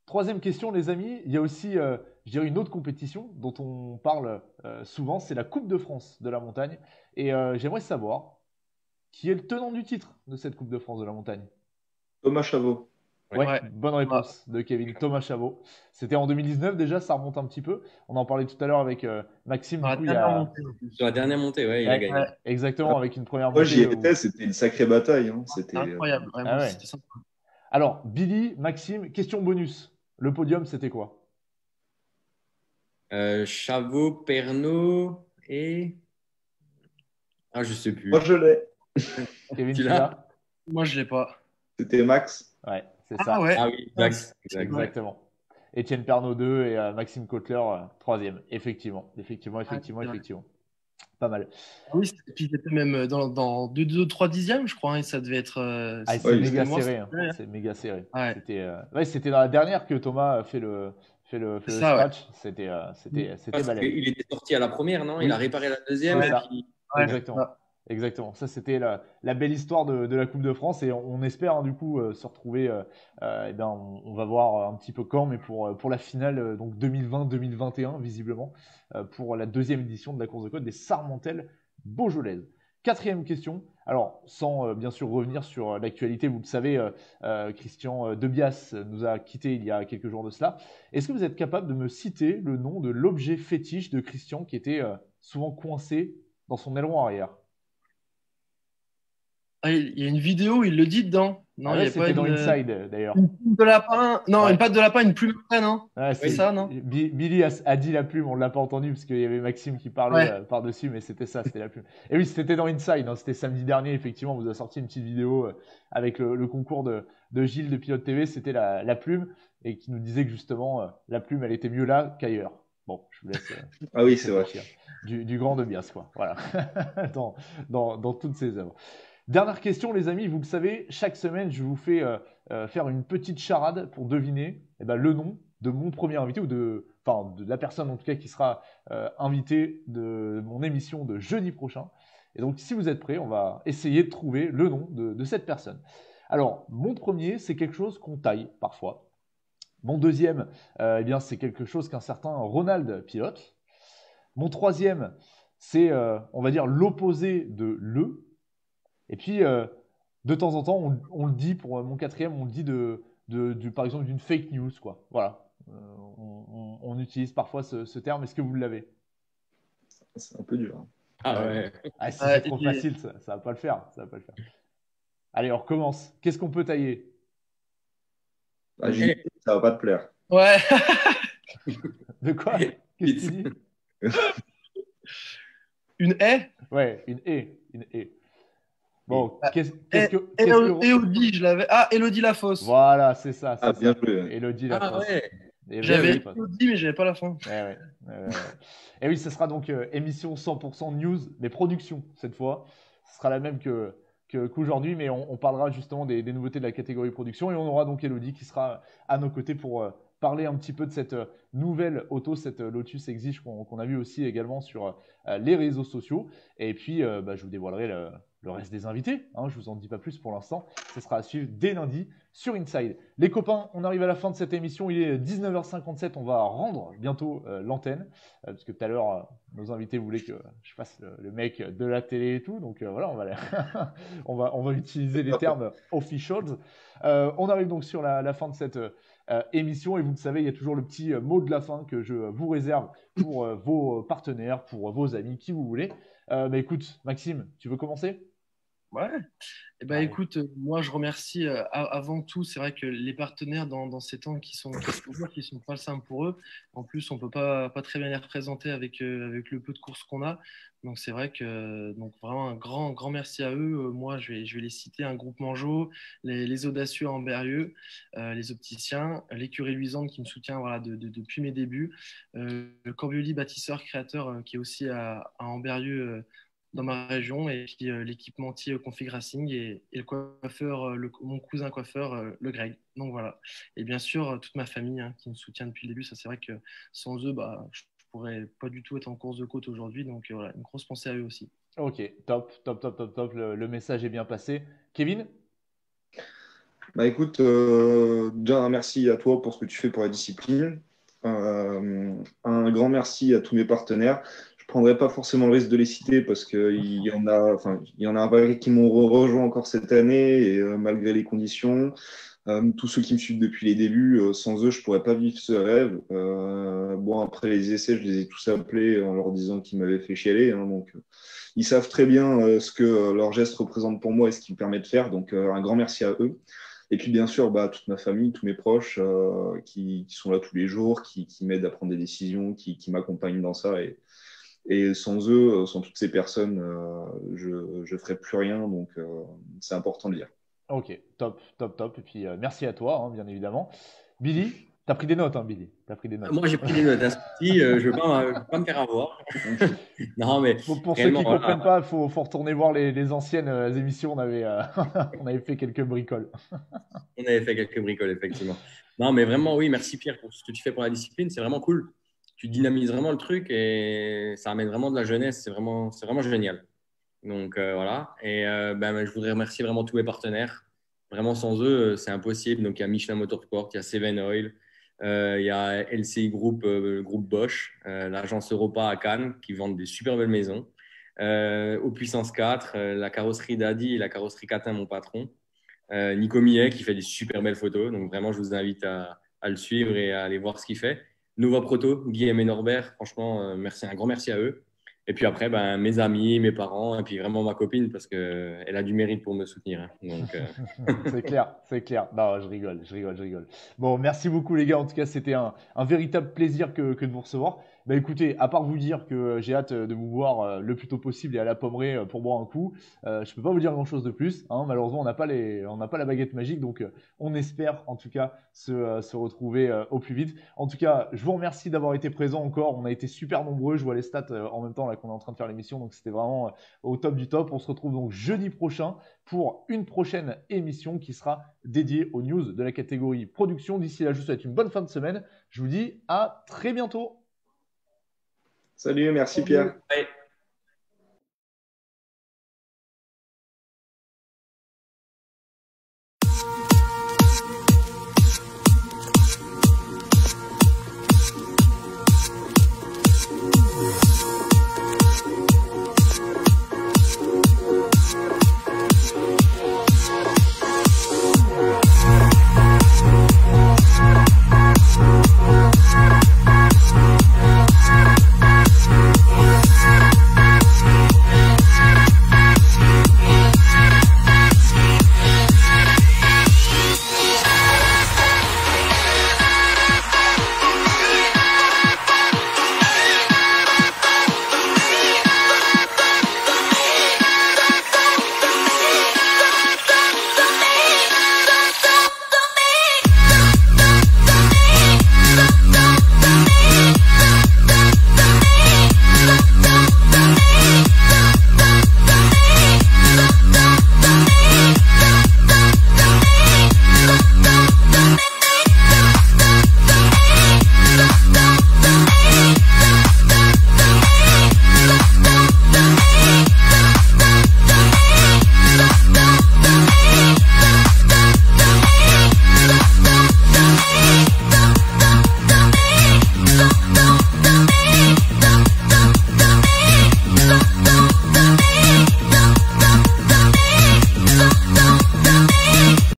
troisième question, les amis. Il y a aussi, je dirais, une autre compétition dont on parle souvent, c'est la Coupe de France de la montagne. Et j'aimerais savoir qui est le tenant du titre de cette Coupe de France de la montagne. Thomas Chavot. Ouais, bonne réponse de Kevin. Thomas Chavot. C'était en 2019 déjà, ça remonte un petit peu. On en parlait tout à l'heure avec Maxime. Du coup, Sur la dernière montée, ouais, il a gagné. Ouais, exactement, avec une première Moi, montée. j'y étais, c'était une sacrée bataille. Hein. C'était incroyable. Vraiment, Ah ouais. c'était sympa. Alors, Billy, Maxime, question bonus. Le podium, c'était quoi? Chavot, Pernod et. Ah, je sais plus. Moi, je l'ai. Kevin, Tu tu l'as? l'as? Moi, je l'ai pas. C'était Max. Ouais, c'est Ah ça. ouais. Ah oui, exact. Exactement. Étienne Pernod 2 et Maxime Kotler 3e. Effectivement. Pas mal. Oui, et puis c'était même dans 2-3 dixièmes, je crois, et ça devait être. Ah, c'est Ouais, méga moi, serré. Hein. ouais. C'est méga serré. Ouais. C'était dans la dernière que Thomas fait le ça, scratch. C'était Parce balèze. qu'il était sorti à la première, non? Oui. Il a réparé la deuxième. C'est Et ça. puis... Ouais, Exactement. ça. Exactement. Ça, c'était la belle histoire de la Coupe de France et on espère hein, du coup se retrouver. Eh bien, on va voir un petit peu quand, mais pour la finale donc 2020-2021 visiblement pour la deuxième édition de la course de côte des Sarmentelles Beaujolaises. Quatrième question. Alors, sans bien sûr revenir sur l'actualité, vous le savez, Christian Debias nous a quittés il y a quelques jours de cela. Est-ce que vous êtes capable de me citer le nom de l'objet fétiche de Christian qui était souvent coincé dans son aileron arrière? Ah, il y a une vidéo où il le dit dedans. Non, Ah il ouais, y a pas c'était dans Inside d'ailleurs. une plume de lapin. Non, Ouais. une patte de lapin, une plume après, non? Ouais, C'est ça, non? Billy a dit la plume, on ne l'a pas entendu parce qu'il y avait Maxime qui parlait Ouais. par-dessus, mais c'était ça, c'était la plume. Et oui, c'était dans Inside, hein, c'était samedi dernier, effectivement, on vous a sorti une petite vidéo avec le concours de Gilles de Pilote TV, c'était la plume, et qui nous disait que justement, la plume, elle était mieux là qu'ailleurs. Bon, je vous laisse. Ah oui, c'est vrai. réfléchir. Du grand Debias, quoi. Voilà. dans toutes ses œuvres. Dernière question, les amis. Vous le savez, chaque semaine, je vous fais faire une petite charade pour deviner le nom de mon premier invité ou de la personne en tout cas qui sera invitée de mon émission de jeudi prochain. Et donc, si vous êtes prêts, on va essayer de trouver le nom de cette personne. Alors, mon premier, c'est quelque chose qu'on taille parfois. Mon deuxième, eh bien, c'est quelque chose qu'un certain Ronald pilote. Mon troisième, c'est, on va dire, l'opposé de le. Et puis, de temps en temps, on le dit, pour mon quatrième, on le dit par exemple, d'une fake news, quoi. Voilà. On utilise parfois ce terme. Est-ce que vous l'avez? C'est un peu dur. Hein. Ah ouais. Ah, si c'est trop facile, ça va pas le faire. Ça va pas le faire. Allez, on recommence. Qu'est-ce qu'on peut tailler? Ah, ça va pas te plaire. Ouais. De quoi? Qu'est-ce que tu dis? Une haie? Ouais, une haie. Une haie. Bon, qu'est-ce que... Élodie, je l'avais. Ah, Élodie Lafosse. Voilà, c'est ça. Ah, bien joué. Élodie Ah Lafosse. ouais. J'avais Élodie, mais j'avais pas la fin. Ouais. Et oui, ce sera donc émission 100% news, mais production cette fois. Ce sera la même qu'aujourd'hui, mais on parlera justement des nouveautés de la catégorie production. Et on aura donc Élodie qui sera à nos côtés pour parler un petit peu de cette nouvelle auto, cette Lotus Exige qu'on a vu aussi également sur les réseaux sociaux. Et puis, je vous dévoilerai le reste des invités. Hein, je ne vous en dis pas plus pour l'instant. Ce sera à suivre dès lundi sur Inside. Les copains, on arrive à la fin de cette émission. Il est 19h57. On va rendre bientôt l'antenne. Parce que tout à l'heure, nos invités voulaient que je fasse le mec de la télé et tout. Donc voilà, on va utiliser les termes officials. On arrive donc sur la fin de cette émission. Et vous le savez, il y a toujours le petit mot de la fin que je vous réserve pour vos partenaires, pour vos amis, qui vous voulez. Mais écoute, Maxime, tu veux commencer ? Ouais. Eh ben, écoute, moi je remercie avant tout, c'est vrai que les partenaires dans ces temps qui sont pas simples pour eux. En plus, on peut pas très bien les représenter avec le peu de courses qu'on a. Donc c'est vrai que vraiment un grand merci à eux. Moi je vais les citer, un groupe Mangeot, les audacieux à Amberieu, les opticiens, l'écurie luisante qui me soutient depuis mes débuts, le Corbioli bâtisseur créateur qui est aussi à Amberieu dans ma région, et puis l'équipementier Config Racing et le coiffeur, mon cousin coiffeur, le Greg. Donc voilà. Et bien sûr, toute ma famille qui me soutient depuis le début. Ça, c'est vrai que sans eux, je pourrais pas du tout être en course de côte aujourd'hui. Donc voilà, une grosse pensée à eux aussi. Ok, top. Le message est bien passé. Kevin ? Bah écoute, déjà un merci à toi pour ce que tu fais pour la discipline. Un grand merci à tous mes partenaires. Je ne prendrai pas forcément le risque de les citer parce qu'il y en a un paquet qui m'ont rejoint encore cette année, et malgré les conditions. Tous ceux qui me suivent depuis les débuts, sans eux, je ne pourrais pas vivre ce rêve. Après les essais, je les ai tous appelés en leur disant qu'ils m'avaient fait chialer. Hein, donc, ils savent très bien ce que leur geste représente pour moi et ce qu'il me permet de faire. Donc, un grand merci à eux. Et puis, bien sûr, toute ma famille, tous mes proches qui sont là tous les jours, qui m'aident à prendre des décisions, qui m'accompagnent dans ça. Et sans eux, sans toutes ces personnes, je ne ferais plus rien. Donc, c'est important de le dire. Ok, top. Et puis, merci à toi, hein, bien évidemment. Billy, tu as pris des notes, hein, Billy. T'as pris des notes. Moi, j'ai pris des notes. Je ne veux pas me faire avoir. Non, mais pour ceux qui ne comprennent pas, il faut retourner voir les anciennes émissions. On avait fait quelques bricoles. On avait fait quelques bricoles, effectivement. Non, mais vraiment, oui, merci Pierre pour ce que tu fais pour la discipline. C'est vraiment cool. Tu dynamises vraiment le truc et ça amène vraiment de la jeunesse. C'est vraiment génial. Donc voilà. Et je voudrais remercier vraiment tous mes partenaires. Vraiment, sans eux, c'est impossible. Donc il y a Michelin Motorsport, il y a Seven Oil, il y a LCI Group, le groupe Bosch, l'agence Europa à Cannes qui vendent des super belles maisons. Au Puissance 4, la carrosserie Daddy et la carrosserie Catin, mon patron. Nico Millet qui fait des super belles photos. Donc vraiment, je vous invite à le suivre et à aller voir ce qu'il fait. Nova Proto, Guillaume et Norbert, franchement, un grand merci à eux. Et puis après, mes amis, mes parents, et puis vraiment ma copine, parce qu'elle a du mérite pour me soutenir. Hein. Donc, C'est clair. Non, je rigole. Bon, merci beaucoup les gars. En tout cas, c'était un véritable plaisir que de vous recevoir. Écoutez, à part vous dire que j'ai hâte de vous voir le plus tôt possible et à la Pommerée pour boire un coup, je peux pas vous dire grand-chose de plus. Hein. Malheureusement, on n'a pas la baguette magique, donc on espère en tout cas se retrouver au plus vite. En tout cas, je vous remercie d'avoir été présents encore. On a été super nombreux. Je vois les stats en même temps là qu'on est en train de faire l'émission, donc c'était vraiment au top du top. On se retrouve donc jeudi prochain pour une prochaine émission qui sera dédiée aux news de la catégorie production. D'ici là, je vous souhaite une bonne fin de semaine. Je vous dis à très bientôt. Salut, merci Pierre. Bye.